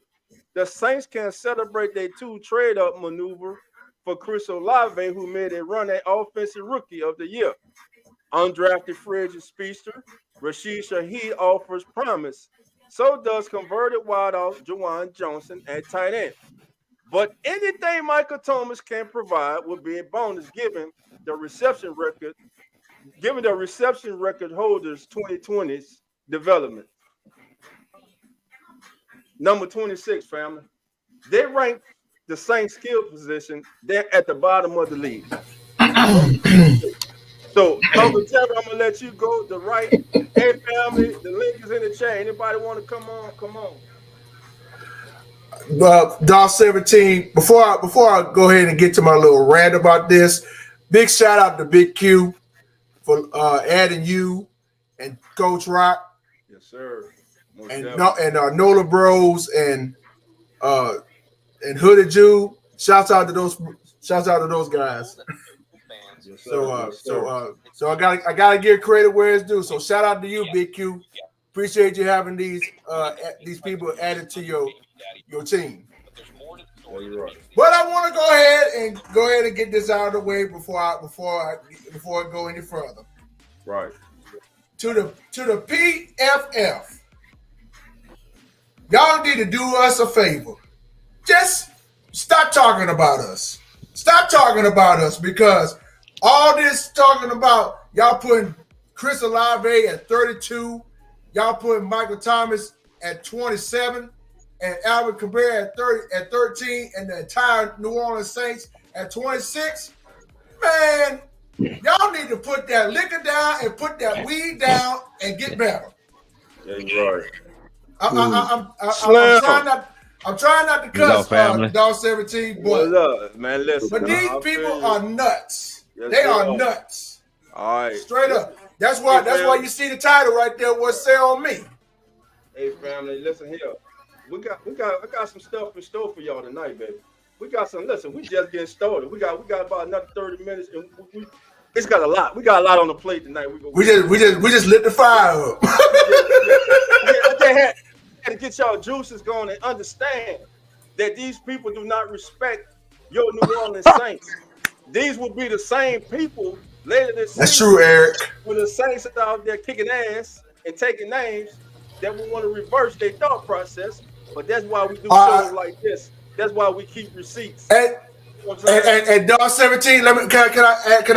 The Saints can celebrate their 2 trade-up maneuver for Chris Olave, who made a run at Offensive Rookie of the Year. Undrafted free agent speedster Rashid Shaheed offers promise. So does converted wideout Juwan Johnson at tight end. But anything Michael Thomas can provide will be a bonus given the reception record giving the reception record holders 2020's development. Number 26, family. They rank the same skill position. They're at the bottom of the league. So, Uncle Terry, I'm gonna let you go. The right, hey family, the link is in the chat. Anybody want to come on? Come on. Dog 17. Before I go ahead and get to my little rant about this, big shout out to Big Q for adding you and Coach Rock. Yes, sir. Most And definitely. Nola Bros and Hooded Jew. Shouts out to those guys. Yes, sir. Yes, sir. So I gotta give credit where it's due. So shout out to you, Big Q. Appreciate you having these people added to your team. Yeah, you're right. But I want to go ahead and get this out of the way before I go any further. Right. To the PFF, y'all need to do us a favor. Just stop talking about us. Stop talking about us, because all this talking about y'all putting Chris Olave at 32, y'all putting Michael Thomas at 27, and Alvin Kamara at 13, and the entire New Orleans Saints at 26. Man, y'all need to put that liquor down and put that weed down and get better. Yeah, you're right. I'm Slim. trying not to cuss, Dog 17, What's but up, man? Listen. but these I people feel are you. nuts. Yes, They are nuts. All right. Straight up. That's why you see the title right there. What say on me? Hey, family, listen here. I got some stuff in store for y'all tonight, baby. We got some. Listen, we just getting started. We got about another 30 minutes, and it's got a lot. We got a lot on the plate tonight. We just lit the fire up. I had to get y'all juices going and understand that these people do not respect your New Orleans Saints. These will be the same people later this season. That's true, Eric. When the Saints are out there kicking ass and taking names, that will want to reverse their thought process. But that's why we do shows like this. That's why we keep receipts. And Dog 17, can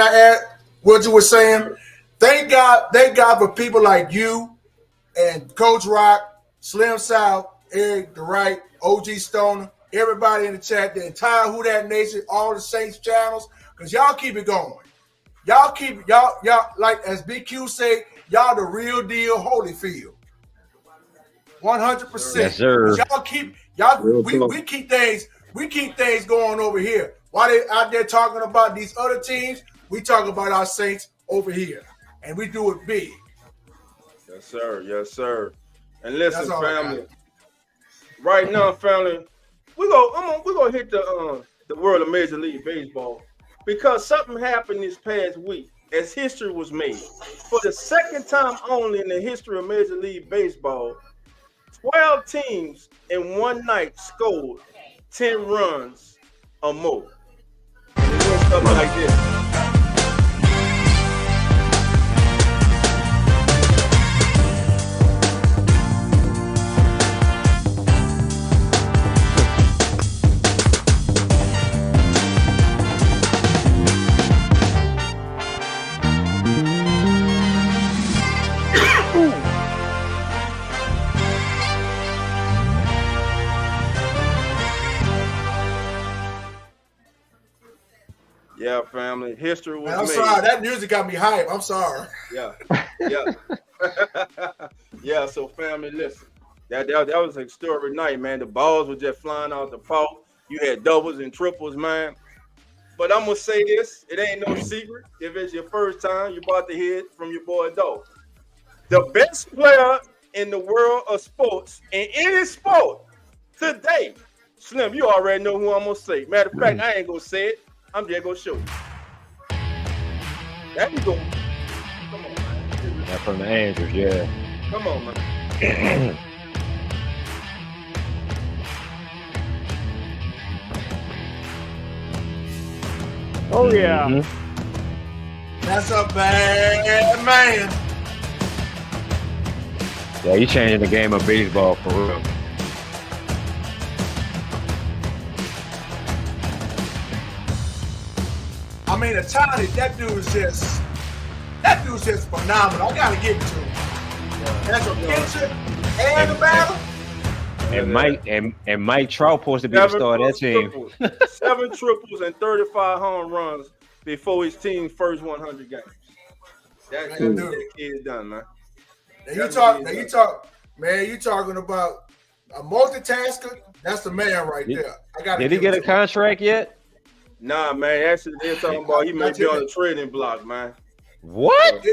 I add what you were saying? Thank God for people like you and Coach Rock, Slim South, Eric the Right, OG Stoner, everybody in the chat, the entire Who That Nation, all the Saints channels, because y'all keep it going. Y'all like as BQ say, y'all the real deal Holyfield. 100%. Yes, sir. We keep things going over here. While they out there talking about these other teams, we talk about our Saints over here, and we do it big. Yes, sir. Yes, sir. And listen, family. Right now, family, we're gonna hit the world of Major League Baseball, because something happened this past week as history was made. For the second time only in the history of Major League Baseball, 12 teams in one night scored 10 runs or more. Stuff like this. Yeah, family. History was I'm made. sorry, that music got me hype. I'm sorry. Yeah. Yeah, so family, listen. That was a historic night, man. The balls were just flying out the park. You had doubles and triples, man. But I'm gonna say this, it ain't no secret. If it's your first time, you're about to hear it from your boy Dog. The best player in the world of sports, in any sport today, Slim, you already know who I'm gonna say. Matter of fact, I ain't gonna say it. I'm just gonna show you. There you go. Come on, man. That's from the Angels, yeah. Come on, man. Oh, yeah. That's a bad man. Yeah, he's changing the game of baseball for real. I mean, the talent, that dude dude's just phenomenal. I gotta give it to him. That's a pitcher and a batter. And Mike Trout supposed to be the star of that team. 7 triples and 35 home runs before his team's first 100 games. That's what that kid done, man. You talking about a multitasker? That's the man right there. Did he get a contract yet? Nah, man. Actually, they're talking about he may be on the trading block, man. What?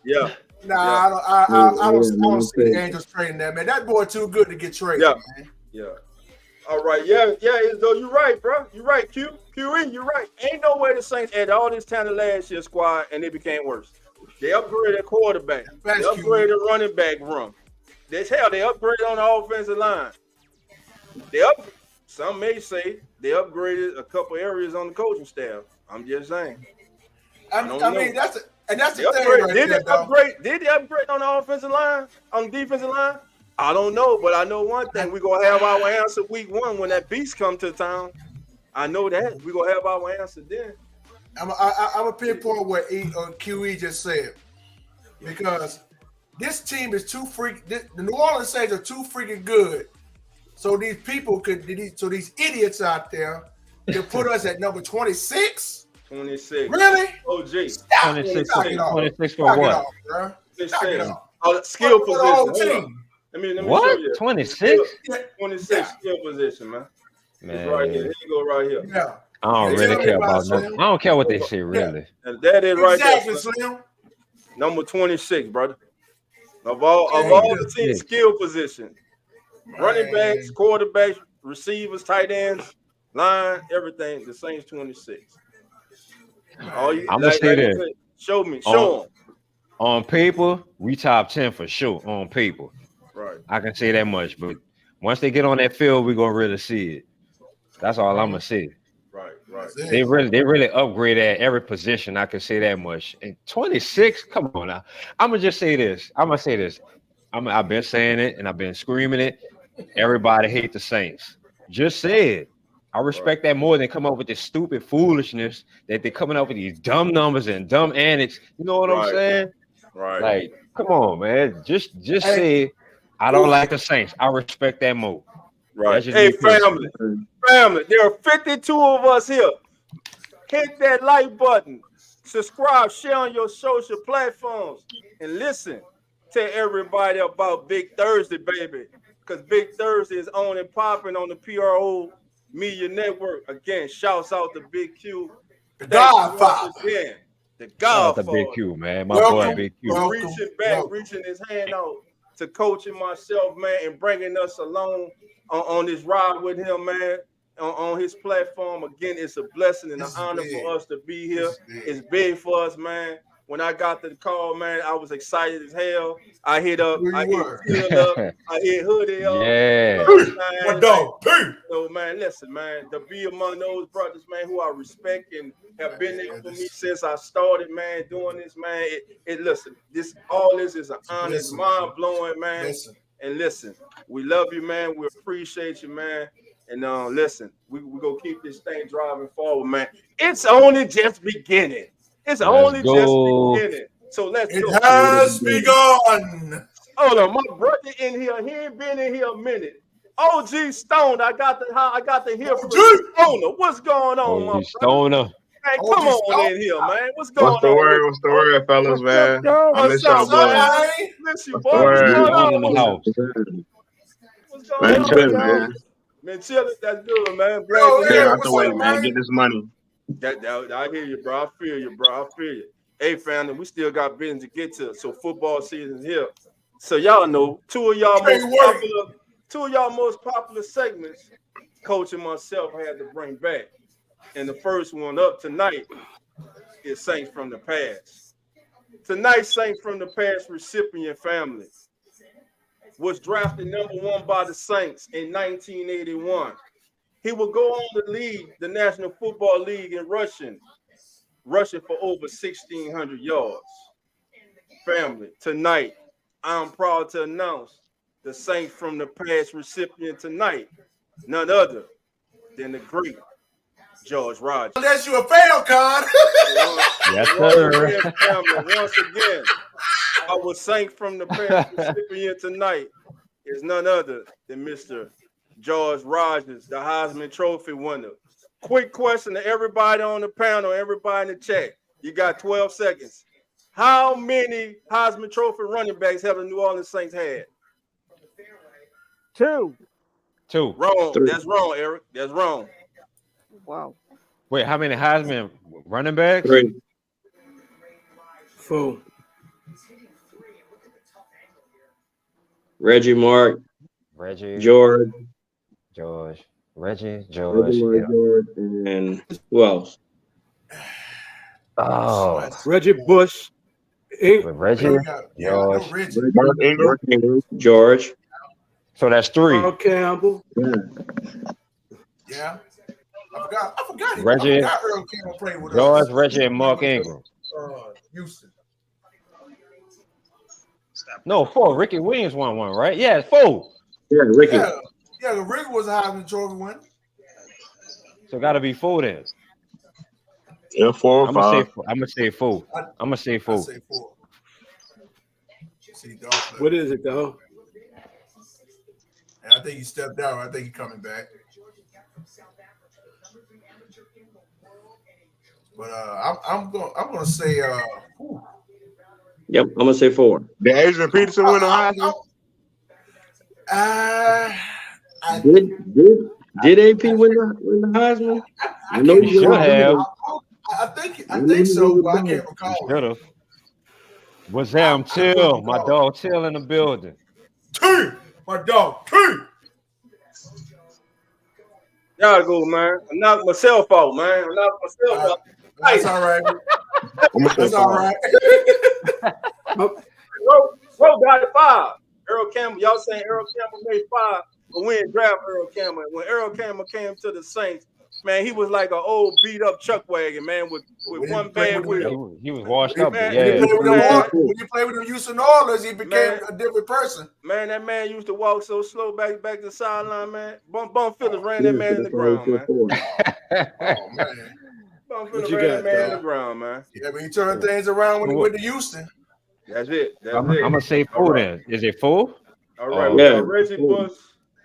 Yeah. Nah, I don't see the Angels trading that, man. That boy too good to get traded, man. Yeah. All right. Yeah, though you're right, bro. You're right, QE, you're right. Ain't no way the Saints had all this talent last year squad and it became worse. They upgraded quarterback. They upgraded running back room. They upgraded on the offensive line. Some may say they upgraded a couple areas on the coaching staff. I'm just saying. I mean, that's the thing right did there, Did they upgrade on the offensive line, on the defensive line? I don't know, but I know one thing. We're going to have our answer week 1 when that beast come to town. I know that. We're going to have our answer then. I'm a pinpoint what QE just said. Because this team is too the New Orleans Saints are too freaking good. So these idiots out there can put us at number 26. 26. Really? OG. Stop. 26 for Knock what? it off, bro. Knock it off. Skill position. Let me What? show you. 26? 26 skill position, man. It's right here. Here you go, right here. Yeah. I don't really care about nothing. I don't care what they say, really. And that is right Exactly, there. Slim. Number 26, brother. Of all the team's skill position. Running backs, quarterbacks, receivers, tight ends, line, everything. The Saints 26. I'm gonna say that. Show them. On paper, we top 10 for sure. On paper, right? I can say that much. But once they get on that field, we're gonna really see it. That's all I'm gonna say. Right. They really upgraded at every position. I can say that much. And 26, come on now. I'm gonna just say this. I've been saying it and I've been screaming it. Everybody hate the Saints. Just say it. I respect that more than come up with this stupid foolishness that they're coming up with these dumb numbers and dumb antics. You know what I'm saying? Right. Like, come on, man. Just say I don't like the Saints. I respect that more. Right. Hey, family. There are 52 of us here. Hit that like button. Subscribe, share on your social platforms, and listen to everybody about Big Thursday, baby. Because Big Thursday is on and popping on the PRO Media Network. Again, shouts out to Big Q. The Godfather. The Godfather. The Big Q, man. My boy, Big Q. Reaching his hand out to Coach and myself, man, and bringing us along on this ride with him, man, on his platform. Again, it's a blessing and an honor for us to be here. It's big for us, man. When I got the call, man, I was excited as hell. I hit Phil up, I hit Hoodie up. Yeah. What dog? So, man, listen, man, to be among those brothers, man, who I respect and have been there for me since I started, man, doing this, man. Listen, all this is an honor. It's mind-blowing, man. And listen, we love you, man. We appreciate you, man. And listen, we're going to keep this thing driving forward, man. It's only just beginning. It's only just beginning. So let's go. It has begun. Hold on, my brother in here. He ain't been in here a minute. OG Stone, I got to hear from Stoner. What's going on, my brother? Stoner. Man, come on in here, man. What's going on? What's the word, fellas, man? I miss y'all, boy. Miss you, boy. What's going on? What's going on, man? Man, chilling. That's good, man. Get out the way, man. Get this money. I hear you, bro. I feel you. Hey, family, we still got business to get to. So football season's here. So y'all know two of y'all most popular segments, Coach and myself had to bring back. And the first one up tonight is Saints from the Past. Tonight's Saints from the Past recipient family was drafted #1 by the Saints in 1981. He will go on to lead the National Football League in rushing for over 1,600 yards. Family, tonight, I'm proud to announce the Saints from the Past recipient tonight, none other than the great George Rogers. Unless you a fail card. Yes, sir. Family, once again, our saint from the past recipient tonight is none other than Mr. George Rogers, the Heisman Trophy winner. Quick question to everybody on the panel, everybody in the chat. You got 12 seconds. How many Heisman Trophy running backs have the New Orleans Saints had? 2. Wrong. 3. That's wrong, Eric. That's wrong. Wow. Wait, how many Heisman running backs? 3. 4. Reggie, Mark, Reggie, George, Reggie, Reggie, George. Mark, Yeah. George, and who else? Oh, Reggie Bush. Reggie, George. Reggie. Mark Ingram. Mark Ingram, George. So that's 3. Mark Campbell. Yeah. I forgot. Reggie, I forgot Earl Campbell played with George, us. Reggie, and Mark Ingram. Houston. No, 4. Ricky Williams won one, right? Yeah, it's 4. Yeah, Ricky. Yeah, Rick was a Heisman Trophy winner. So got to be 4 then. Yeah, 4 or I'm 5. gonna say 4. I'm gonna say I 4. say 4. See, dog. What is it, though? And I think he stepped out. I think he's coming back. But I'm gonna say Yep, I'm gonna say 4. Did Adrian Peterson win the Heisman? Did AP win the Heisman? I know can't he should have. I think so, but I can't recall. Should have. Was Sam Till, my dog Till in the building. T, my dog, T. Y'all go, man. I knocked myself out, man. I knocked myself out. That's all right. That's all right. Bro got it 5. Earl Campbell, y'all saying Earl Campbell made 5, but we didn't draft Earl Campbell. When Earl Campbell came to the Saints, man, he was like an old beat up chuck wagon, man, with one bad wheel. He was washed up. Man, Yeah. When you play with them Houston Oilers, he became a different person. Man, that man used to walk so slow back to the sideline, man. Bum Phillips ran that man in the ground, man. Oh man. Bum Phillips ran that man in the ground, man. Yeah, but he turned things around when he went to Houston. That's it. I'm gonna say 4 then. Is it 4? All right. Yeah. Reggie Bush.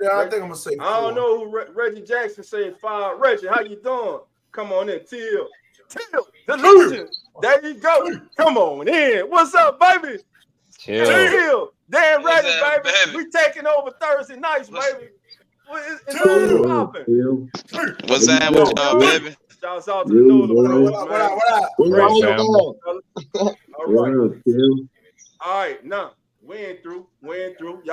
Yeah, I think I'm gonna say 4. I don't know who Reggie Jackson said 5. Reggie, how you doing? Come on in, Till, Delusion. There you go. Come on in. What's up, baby? Till. Dan Ready, baby. We taking over Thursday nights, baby. It's all popping. What's that with y'all, baby? Shouts out to the Nola. What up? All right, now we ain't through.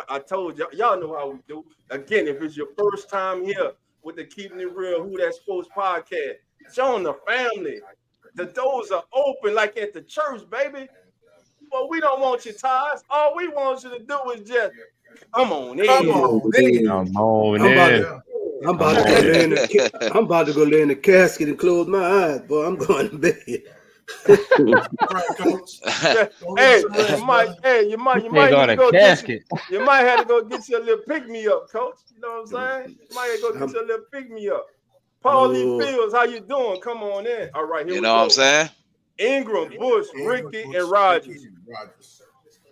I told y'all know how we do. Again, if it's your first time here with the Keeping It Real Who That Sports podcast, join the family. The doors are open like at the church, baby. But we don't want your ties. All we want you to do is just come on in. I'm about to go lay in the casket and close my eyes, boy. I'm going to bed. Right, coach. Hey, you might go to go casket. You might have to go get you a little pick me up, coach. You know what I'm saying? You might have to go get you a little pick me up. Paulie Fields, how you doing? Come on in. All right, here we go. You know what I'm saying? Ingram, Bush, Ricky, and Rogers.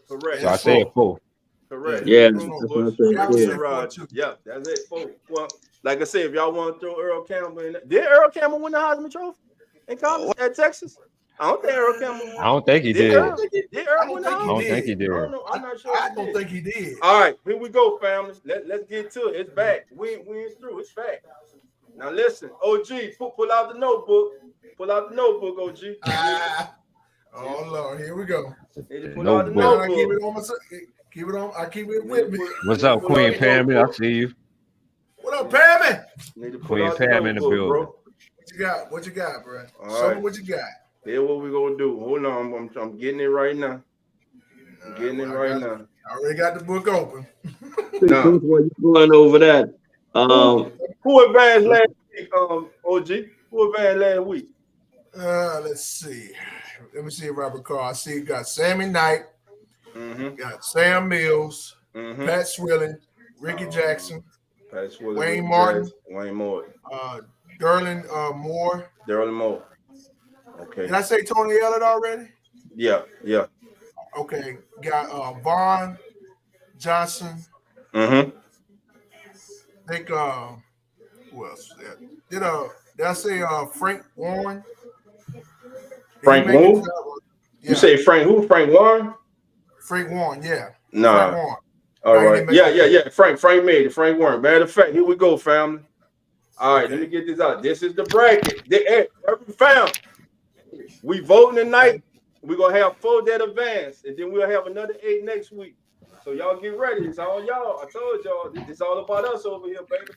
Correct. So I said 4. Correct. Yeah, Bush, Ricky, and Rogers. Yeah, that's it. 4. Well, like I said, if y'all want to throw Earl Campbell in, did Earl Campbell win the Heisman Trophy in college at Texas? I don't think Earl Campbell. I don't think he did. Did Earl win the Heisman? I don't think he did. I'm not sure. I don't think he did. All right, here we go, family. Let's get to it. It's back. We ain't through. It's back. Now listen, OG, pull out the notebook. Pull out the notebook, OG. Oh Lord, here we go. Pull out the Notebook. I keep it on myself. Keep it on. I keep it with me. What's up, Queen Pammy? I see you. What up, Pammy? Queen Pam in the building. Bro. What you got, bro? All Show right. me what you got. Here's what we gonna do. Hold on, I'm getting it right now. I'm getting it right now. I already got the book open. While you going over that, Who advanced last week? OG. Who advanced last week? Let's see. Let me see, Robert Carr. I see you got Sammy Knight, Mm-hmm. got Sam Mills, Mm-hmm. Pat Swilling, Ricky Jackson, Wayne Wayne Martin. Wayne Martin. Derlin Moore. Derlin Moore. Okay. Did I say Tony Elliott already? Yeah. Okay. Got Vaughn Johnson. Mm-hmm. I think who else? Did I say Frank Warren? Frank Warren? Yeah. You say Frank who? Frank Warren? Frank Warren, yeah. Nah. Frank Warren. All right. Yeah. Frank made it. Frank Warren. Matter of fact, here we go, family. All right, let me get this out. This is the bracket. Every family. We voting tonight. We're gonna have 4 that advance, and then we'll have another 8 next week. So y'all get ready. It's all y'all. I told y'all it's all about us over here, baby.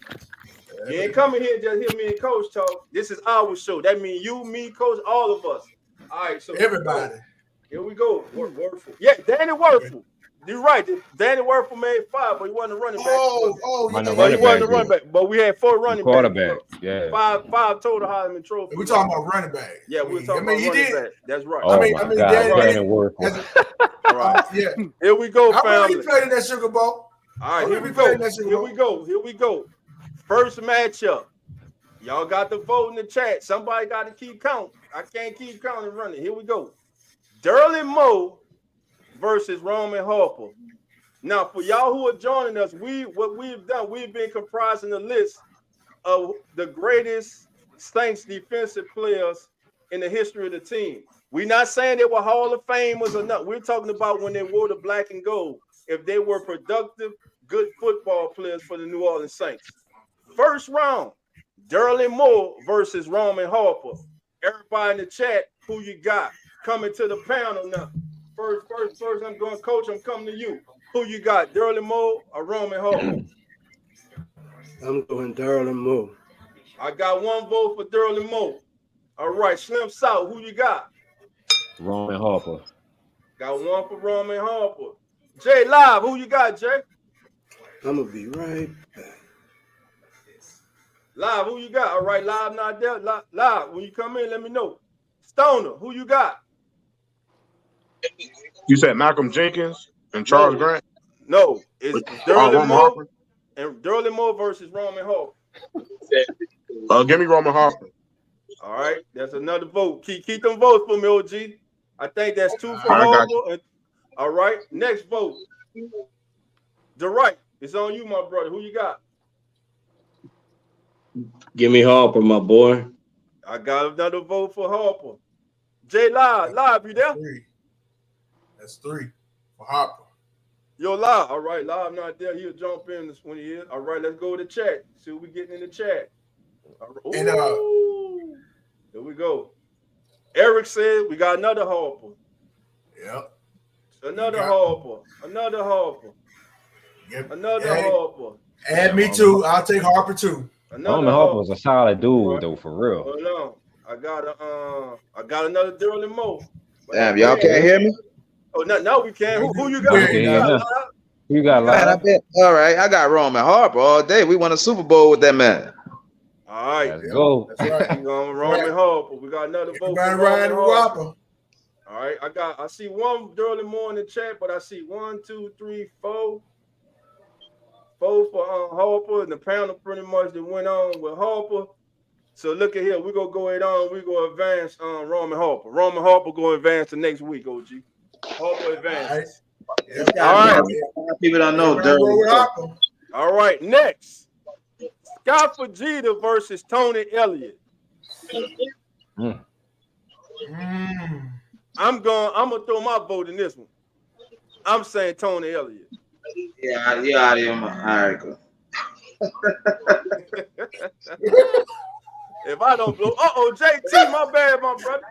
You ain't coming here just hear me and Coach talk. This is our show. That means you, me, Coach, all of us. All right, so everybody. Here we go. Werfel. Yeah, Danny Werfel. You're right. Danny Werfel made 5, but he wasn't a running back. He wasn't a running back. But we had 4 running backs. Quarterback. Yeah. 5 total Heisman trophies. We're talking about running back. Yeah, we're talking about running back. That's right. Oh my God, Danny Werfel. All right. Yeah. Here we go, family. He played in that Sugar Bowl. All right, here we go. First matchup. Y'all got to vote in the chat. Somebody got to keep count. I can't keep counting running. Here we go. Derlin Moore versus Roman Harper. Now, for y'all who are joining us, what we've done, we've been comprising a list of the greatest Saints defensive players in the history of the team. We're not saying they were Hall of Famers or not. We're talking about when they wore the black and gold, if they were productive, good football players for the New Orleans Saints. First round, Derlin Moore versus Roman Harper. Everybody in the chat, who you got? Coming to the panel now. First, I'm going, Coach, I'm coming to you. Who you got, Derlin Moore or Roman Harper? I'm going Derlin Moore. I got 1 vote for Derlin Moore. All right, Slim South, who you got? Roman Harper. Got 1 for Roman Harper. Jay Live, who you got, Jay? I'm going to be right back. Live, who you got? All right, Live not there. Live, when you come in, let me know. Stoner, who you got? You said Malcolm Jenkins and Charles Grant? No, it's Derlin Moore and Derlin Moore versus Roman Harper. Give me Roman Harper. All right, that's another vote. Keep them votes for me, OG. I think that's 2 for Harper. All right, next vote. DeWright, it's on you, my brother. Who you got? Give me Harper, my boy. I got another vote for Harper. Jay Live, you there? 3. That's 3 for Harper. Yo, Live. All right, Live not there. He'll jump in when he is. All right, let's go to the chat. See what we getting in the chat. Right. And there we go. Eric said we got another Harper. Yep. Another Harper. Yep. Another Harper. Add me too. I'll take Harper too. Roman Harper was a solid dude though, for real. Hold on. I got another Derlin Moore. Damn, y'all can't hear me? Oh, now we can. Who you got? You got live. All right, I got Roman Harper all day. We won a Super Bowl with that man. All right, let's go. That's right. We going Roman Harper. We got another vote. Everybody riding with Harper. All right, I see 1 Derlin Moore in the chat, but I see 1, 2, 3, 4. 4 for Harper, and the panel pretty much that went on with Harper. So look at here, we're gonna go ahead on. We're gonna advance Roman Harper. Roman Harper gonna advance to next week, OG. Harper advance. All right. People don't know Harper. All right, next. Scott Fajita versus Tony Elliott. I'm gonna throw my vote in this one. I'm saying Tony Elliott. Yeah, you're out of here. All right, cool. If I don't blow, JT, my bad, my brother.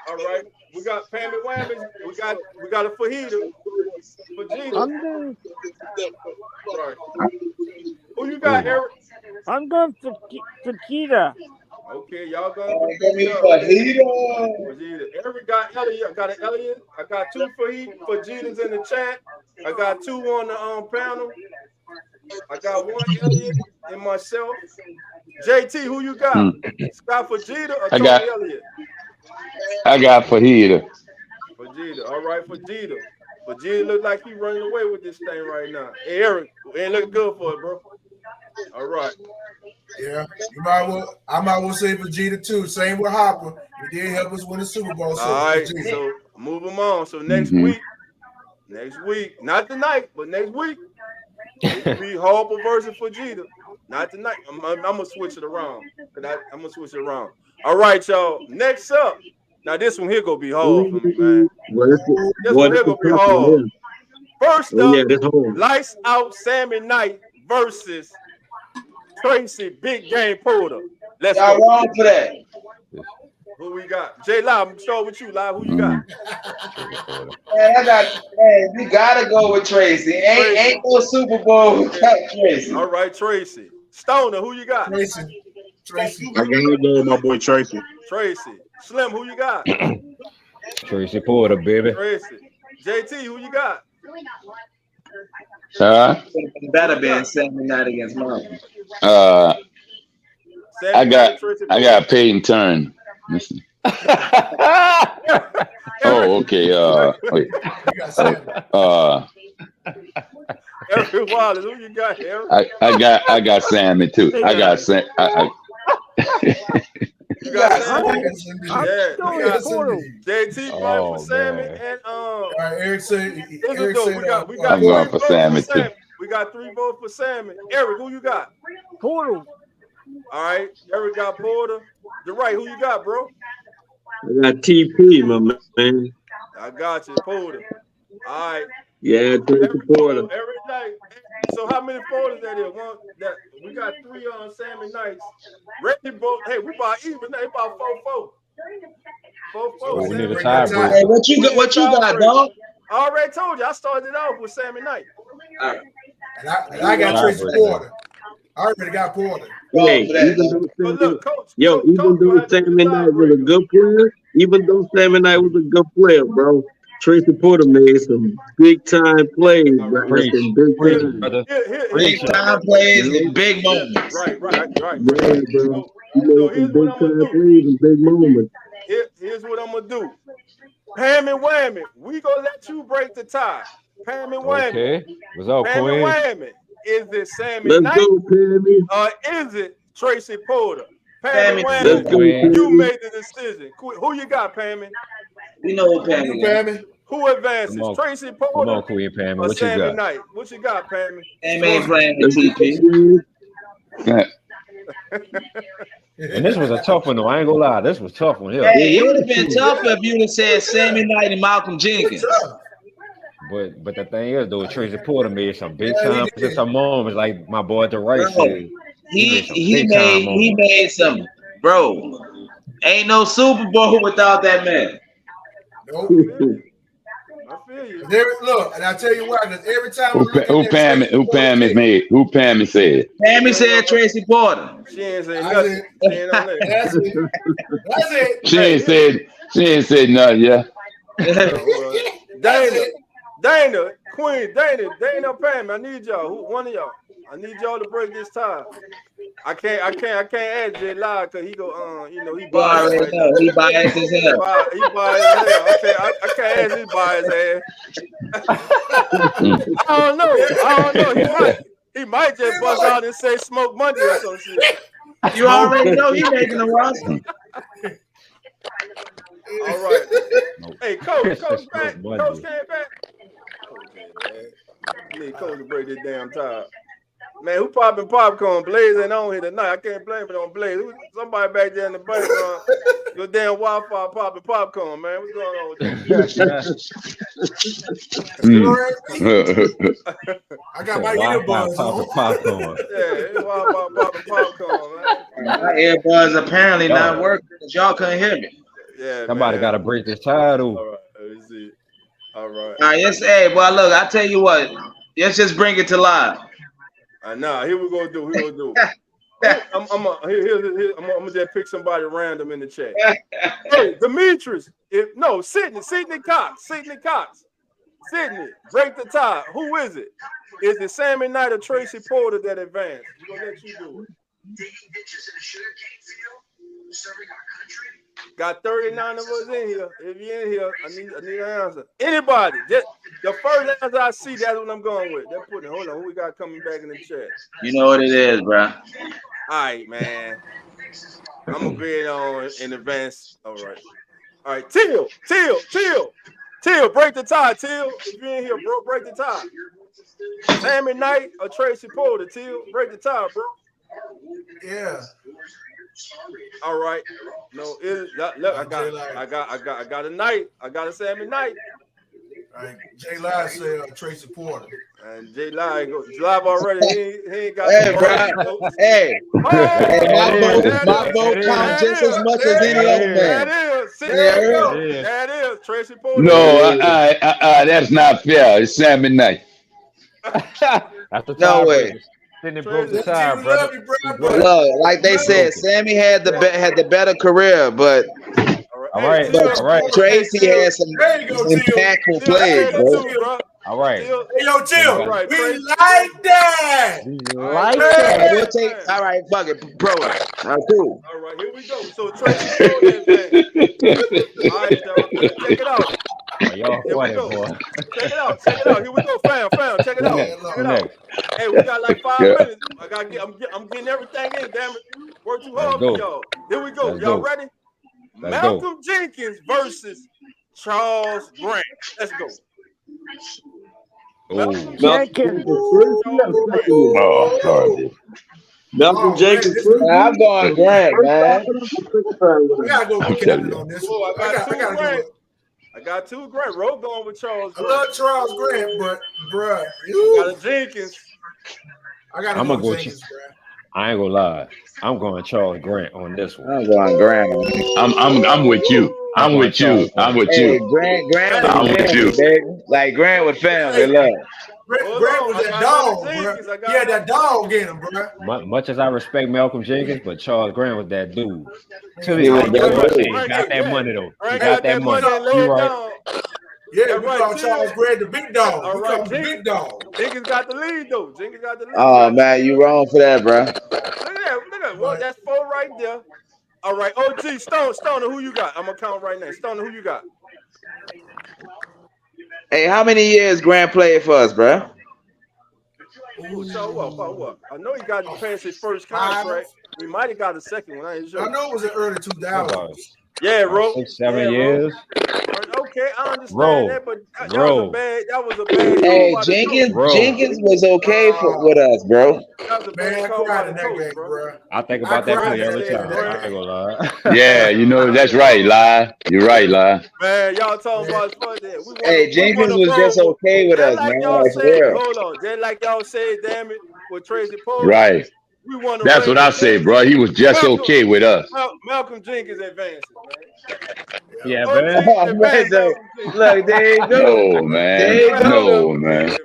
All right, we got Pammy Whammies. We got a Fajita. Right. Who you got, Eric? I'm going for Fajita. Okay, y'all going Fajita. Eric got Elliott. I got an Elliott. I got 2 Fajitas in the chat. I got 2 on the panel. I got 1 Elliott and myself. JT, who you got? Scott Fajita or Tony Elliott? I got Fajita. Fajita. All right, Fajita. Fajita look like he running away with this thing right now. Hey, Eric, ain't looking good for it, bro. All right. Yeah, you might well. I might well say Vegeta too. Same with Hopper. He did help us win the Super Bowl. So All right. Vegeta. So move them on. So next week, not tonight, but next week, it could be Harper versus Vegeta. Not tonight. I'm gonna switch it around. I'm gonna switch it around. All right, y'all. Next up. Now this one here gonna be hard for me, man. Well, This one here gonna be hard. First Oh, up, yeah, this hard. Lights Out Sammy Knight versus Tracy Big Game Porter. Let's Y'all go. wrong for that. Who we got? J Live, I'm starting with you, Live. Who you got? Man, we gotta go with Tracy. Ain't no Super Bowl without Tracy. All right, Tracy. Stoner, who you got? Tracy. I gotta go with my boy Tracy. Tracy. Slim, who you got? Tracy Porter, baby. Tracy. JT, who you got? Better been Sammy Knight against Marvin. I got Peyton Turn. Listen. Oh, okay. Wait. Eric Wallace, who you got, Eric? I got Sammy too. I got Sam. You got Sammy? I'm Yeah, still you got in Porter. JT Oh, for Sammy man. and All right, Eric said. we Eric got I'm going for Sammy too. We got 3 votes for Sammy. Eric, who you got? Porter. All right, Eric got Porter. DeRay, who you got, bro? I got TP, my man. I got you, Porter. All right. Yeah, Tracy Porter. Every night. So how many Porters that is? One that we got 3 on Sammy Nights. Reggie both. Hey, we about even. They about 4-4. 4-4. We need a Hey, tiebreaker. Hey, what you got, dog? I already told you. I started off with Sammy Knight. All right. And I got Tracy Porter. I already got Porter. Hey, for that. even though But look, Coach. even though Sammy Knight was a good player, bro, Tracy Porter made some big time plays, bro. Preach, Some big preach, time. brother. Big time plays and big moments. Right. Yeah, bro. He So made here's some big what I'm gonna time do. plays and big moments. Here's what I'm gonna do. Pam and Whammy, we gonna let you break the tie. Pam and Whammy. Okay. What's up, Pam and Queen? Whammy. Is it Sammy Let's Knight go, Pammy. or is it Tracy Porter? Pam Pammy. and Whammy, Let's go, Queen. you Pammy. made the decision. Who you got, Pammy? We know what Pammy got. Pammy. Who advances? Come on. Tracy Come Porter on, Queen Pammy. or What you Sammy got? Knight? What you got, Pammy? Pammy ain't playing Let's with go, TP. Queen. And this was a tough one, though. I ain't gonna lie. This was a tough one here. Hey, it would have been tough if you'd have said Sammy Knight and Malcolm Jenkins. But the thing is, though, Tracy Porter made some big time, some moments, like my boy DeRay Bro, said. He made some, bro. Ain't no Super Bowl without that man. Nope. I feel you. Look, and I tell you why, because every time Who Pammy said? Pammy said Tracy Porter. She ain't saying I nothing. said- She ain't on that. That's it. That's it. She ain't said nothing, yeah. Dana, Queen, Dana, Pam, I need y'all. One of y'all. I need y'all to break this tie. I can't add J Live because he go, he You biased. already know he biased as hell. He biased as hell. I can't add his biased ass. I don't know. He might just bust out and say Smoke Monday or some shit. You already know he making a roster. All right. Hey, Coach back. Coach came back. I need Coach to break this damn tie. Man, who popping popcorn? Blaze ain't on here tonight. I can't blame it on Blaze. Somebody back there in the background, your damn Wi-Fi popping popcorn, man. What's going on with that? I got my earbuds on. Popcorn. Yeah, Wi-Fi popping popcorn, man. My earbuds apparently not working because y'all couldn't hear me. Yeah, Somebody got to break this tie, though. All right, let me see. All right. All right, yes, hey, well, look, I tell you what, let's just bring it to live. Nah, here we go do. I'm gonna just pick somebody random in the chat. Hey, Demetrius, Sydney Cox. Sydney, break the tie. Who is it? Is it Sammy Knight or Tracy Porter that advanced? We're gonna let you do it. Got 39 of us in here. If you're in here, I need an answer. Anybody? Just the first answer I see, that's what I'm going with. They're putting. Hold on, who we got coming back in the chat? You know what it is, bro. All right, man. I'm gonna grade on in advance. All right. Teal, break the tie. Teal, if you're in here, bro, break the tie. Sammy Knight or Tracy Porter. Teal, break the tie, bro. Yeah. All right. No, look, I got a Knight. I got a Sammy Knight. All right. J Live said Tracy Porter. And J Live already. He ain't got. Hey, bro. Hey. My vote counts just as much as any other man. That is Tracy Porter. No, that's not fair. It's Sammy Knight. No way. Then they broke the tie, brother. Look, like they said, Sammy had the better career, but all right. Tracy had some impactful plays, bro. All right. Hey, yo, chill. Right, we like that. We'll take. All right, fuck it, bro. All right, cool. All right, here we go. So Tracy Porter, man. All right, check it out. Y'all funny, boy. Check it out. Here we go, fam. Check it out. Hey, we got like 5 minutes. I'm getting everything in. Damn it, work too hard for y'all. Here we go. Y'all ready? Malcolm Jenkins versus Charles Grant. Let's go. Jenkins. Oh, sorry. Malcolm Jenkins. I'm going Grant, man. We gotta go with Captain on this one. I got two Grant. Roe going with Charles Grant. I love Charles Grant, but bruh, I got a Jenkins. I'm gonna go Jenkins, bruh. I ain't gonna lie. I'm going Charles Grant on this one. I'm going Grant. I'm with you. I'm with you. Hey, Grant I'm with you. Baby. Like Grant with family, love. Grant was that dog, bro. He had that dog in him, bro. Much as I respect Malcolm Jenkins, but Charles Grant was that dude. He was that dude. He got that money though. He got that money. You right. Yeah, we call Charles Grant the big dog. All right, the big dog. Jenkins got the lead though. Oh man, you wrong for that, bro. Look at that. Well, that's 4 right there. All right, OG Stoner, who you got? I'm gonna count right now. Stoner, who you got? Hey, how many years Grant played for us, bro? So what? I know he got past his first contract. We might have got a second one. I ain't sure. I know it was in early 2000s. Yeah, Ro. 6-7 years. Okay, I understand that, but that was a bad. Hey, Jenkins was okay with us, bro. Man, I cried in that game, bro. I think about that play every time. I ain't gonna lie. Yeah, you know that's right, Lie. You're right, Lie. Man, y'all talking about fun there. Hey, Jenkins was just okay with us, man. Hold on, just like y'all said, damn it, with Tracy Porter. Right. That's what I say, bro. He was just okay with us. Malcolm Jenkins advances, man. Yeah, man. Look, there you go. No, man. No, man.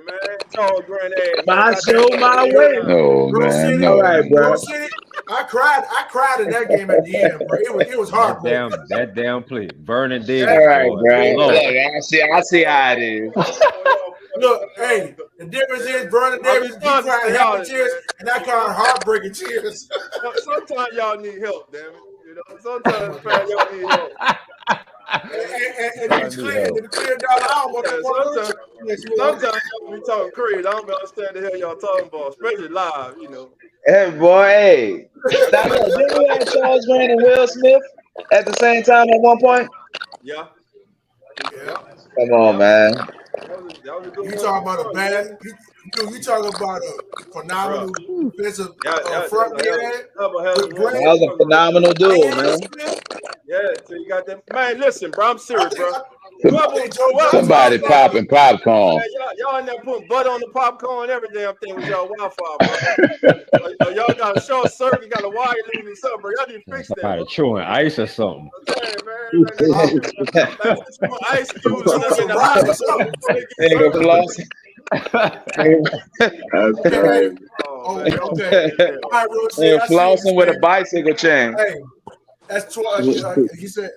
My show, my way. No, man. No. All right, bro. I cried in that game at the end, bro. It was hard. That damn play. Vernon did. All right, bro. Look, I see how it is. Look, hey, the difference is Vernon Davis, he cried happy tears, and I cried heartbreaking tears. Sometimes y'all need help, damn it. You know, sometimes y'all need help. And it's clear, sometimes y'all be talking crazy. I don't understand the hell y'all talking about, especially live, you know. Hey, boy, hey. Now, look, didn't we have Charles Grant and Will Smith at the same time at one point? Yeah. Come on, man. You talking about a bad? You talking about a phenomenal defensive front man? That was a phenomenal dude, man. Yeah, so you got that. Man, listen, bro, I'm serious, bro. Somebody popping popcorn. Man, y'all in there putting butter on the popcorn and every damn thing with y'all Wi-Fi, bro. Y'all got a short circuit, got a wire leading or something, bro. Y'all need to fix that. Somebody chewing ice or something. Ice cubes in the house. Okay. Flossing with a bicycle chain. Hey, that's 12. He said,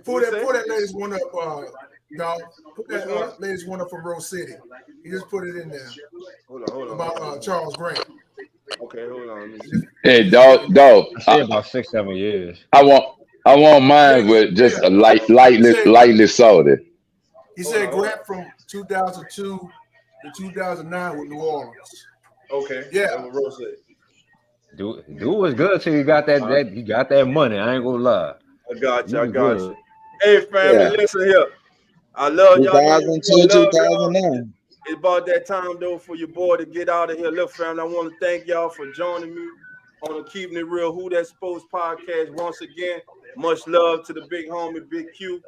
pull that latest one up, dog. Put that latest one up from Rose City. He just put it in there. Hold on. About Charles Grant. Okay, hold on. Hey, dog. I say about 6-7 years. I want mine with just a lightly salted. He said Grant from 2002 to 2009 with New Orleans. Okay. Yeah. That's what Rose said. Dude was good till you got that he got that money. I ain't gonna lie. I got you. I Dude got was you. Hey, family, Yeah. listen here. I love y'all. 2002, Love y'all. 2009. It's about that time, though, for your boy to get out of here. Look, family, I want to thank y'all for joining me on the Keeping It Real Who That Sports podcast once again. Much love to the big homie, Big Q.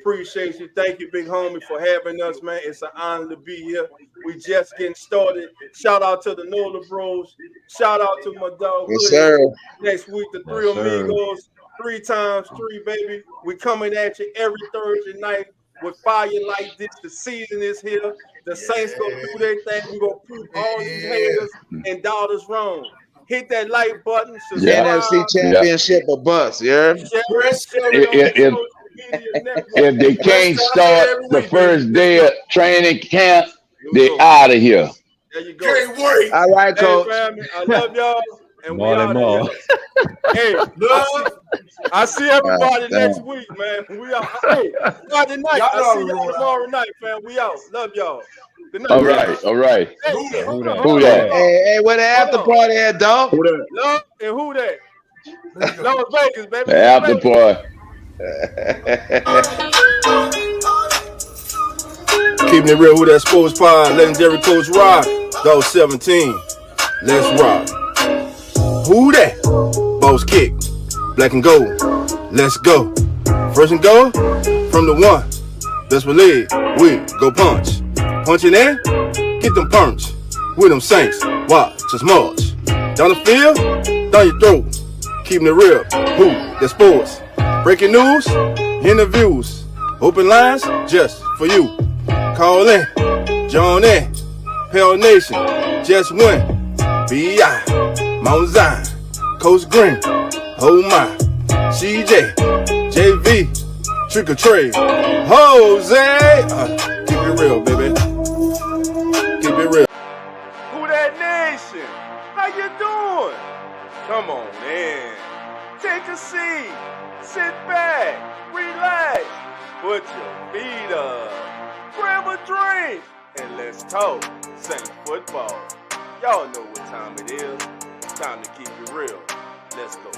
Appreciate you. Thank you, big homie, for having us, man. It's an honor to be here. We just getting started. Shout out to the Nola Bros. Shout out to my dog Yes, Hoodie. sir. Next week, the Yes, Three sir. Amigos. 3 times 3, baby. We coming at you every Thursday night with fire like this. The season is here. The Saints gonna do their thing. We gonna prove all these haters and doubters wrong. Hit that like button, subscribe, NFC Championship of Bucks, yeah. share it on your social media network. If they can't start the first day of training camp, they out of here. There you go. Can't wait. All right, Hey, coach. family, I love y'all, and we More and out more. of here. Hey, I see everybody next week, man. We out. Hey, Friday night. Y'all I see know y'all we tomorrow night, fam. We out. Love y'all. Good night. All right, all right. Hey, Who that? hold Who on, that? hold Who on, that? hold on. Hey, where the after Hold on. party at, dog? Who that? Love and who that? Las Vegas, baby. The after party. Keeping it real with that sports pod. Legendary Coach Rod. Go 17. Let's rock. Who that? Boss kick. Black and gold. Let's go. First and goal from the one. Best believe we go punch. Punching in, get them punch. With them Saints, watch us march. Down the field, down your throat. Keeping it real. Who that sports? Breaking news, interviews, open lines just for you. Call in, join in, Pale Nation, just win. B.I., Mount Zion, Coach Green, oh my, CJ, JV, Trick or Trade, Jose. Keep it real, baby. Keep it real. Who that nation? How you doing? Come on in. Take a seat. Sit back. Relax. Put your feet up. Grab a drink. And let's talk Saint football. Y'all know what time it is. Time to keep it real. Let's go.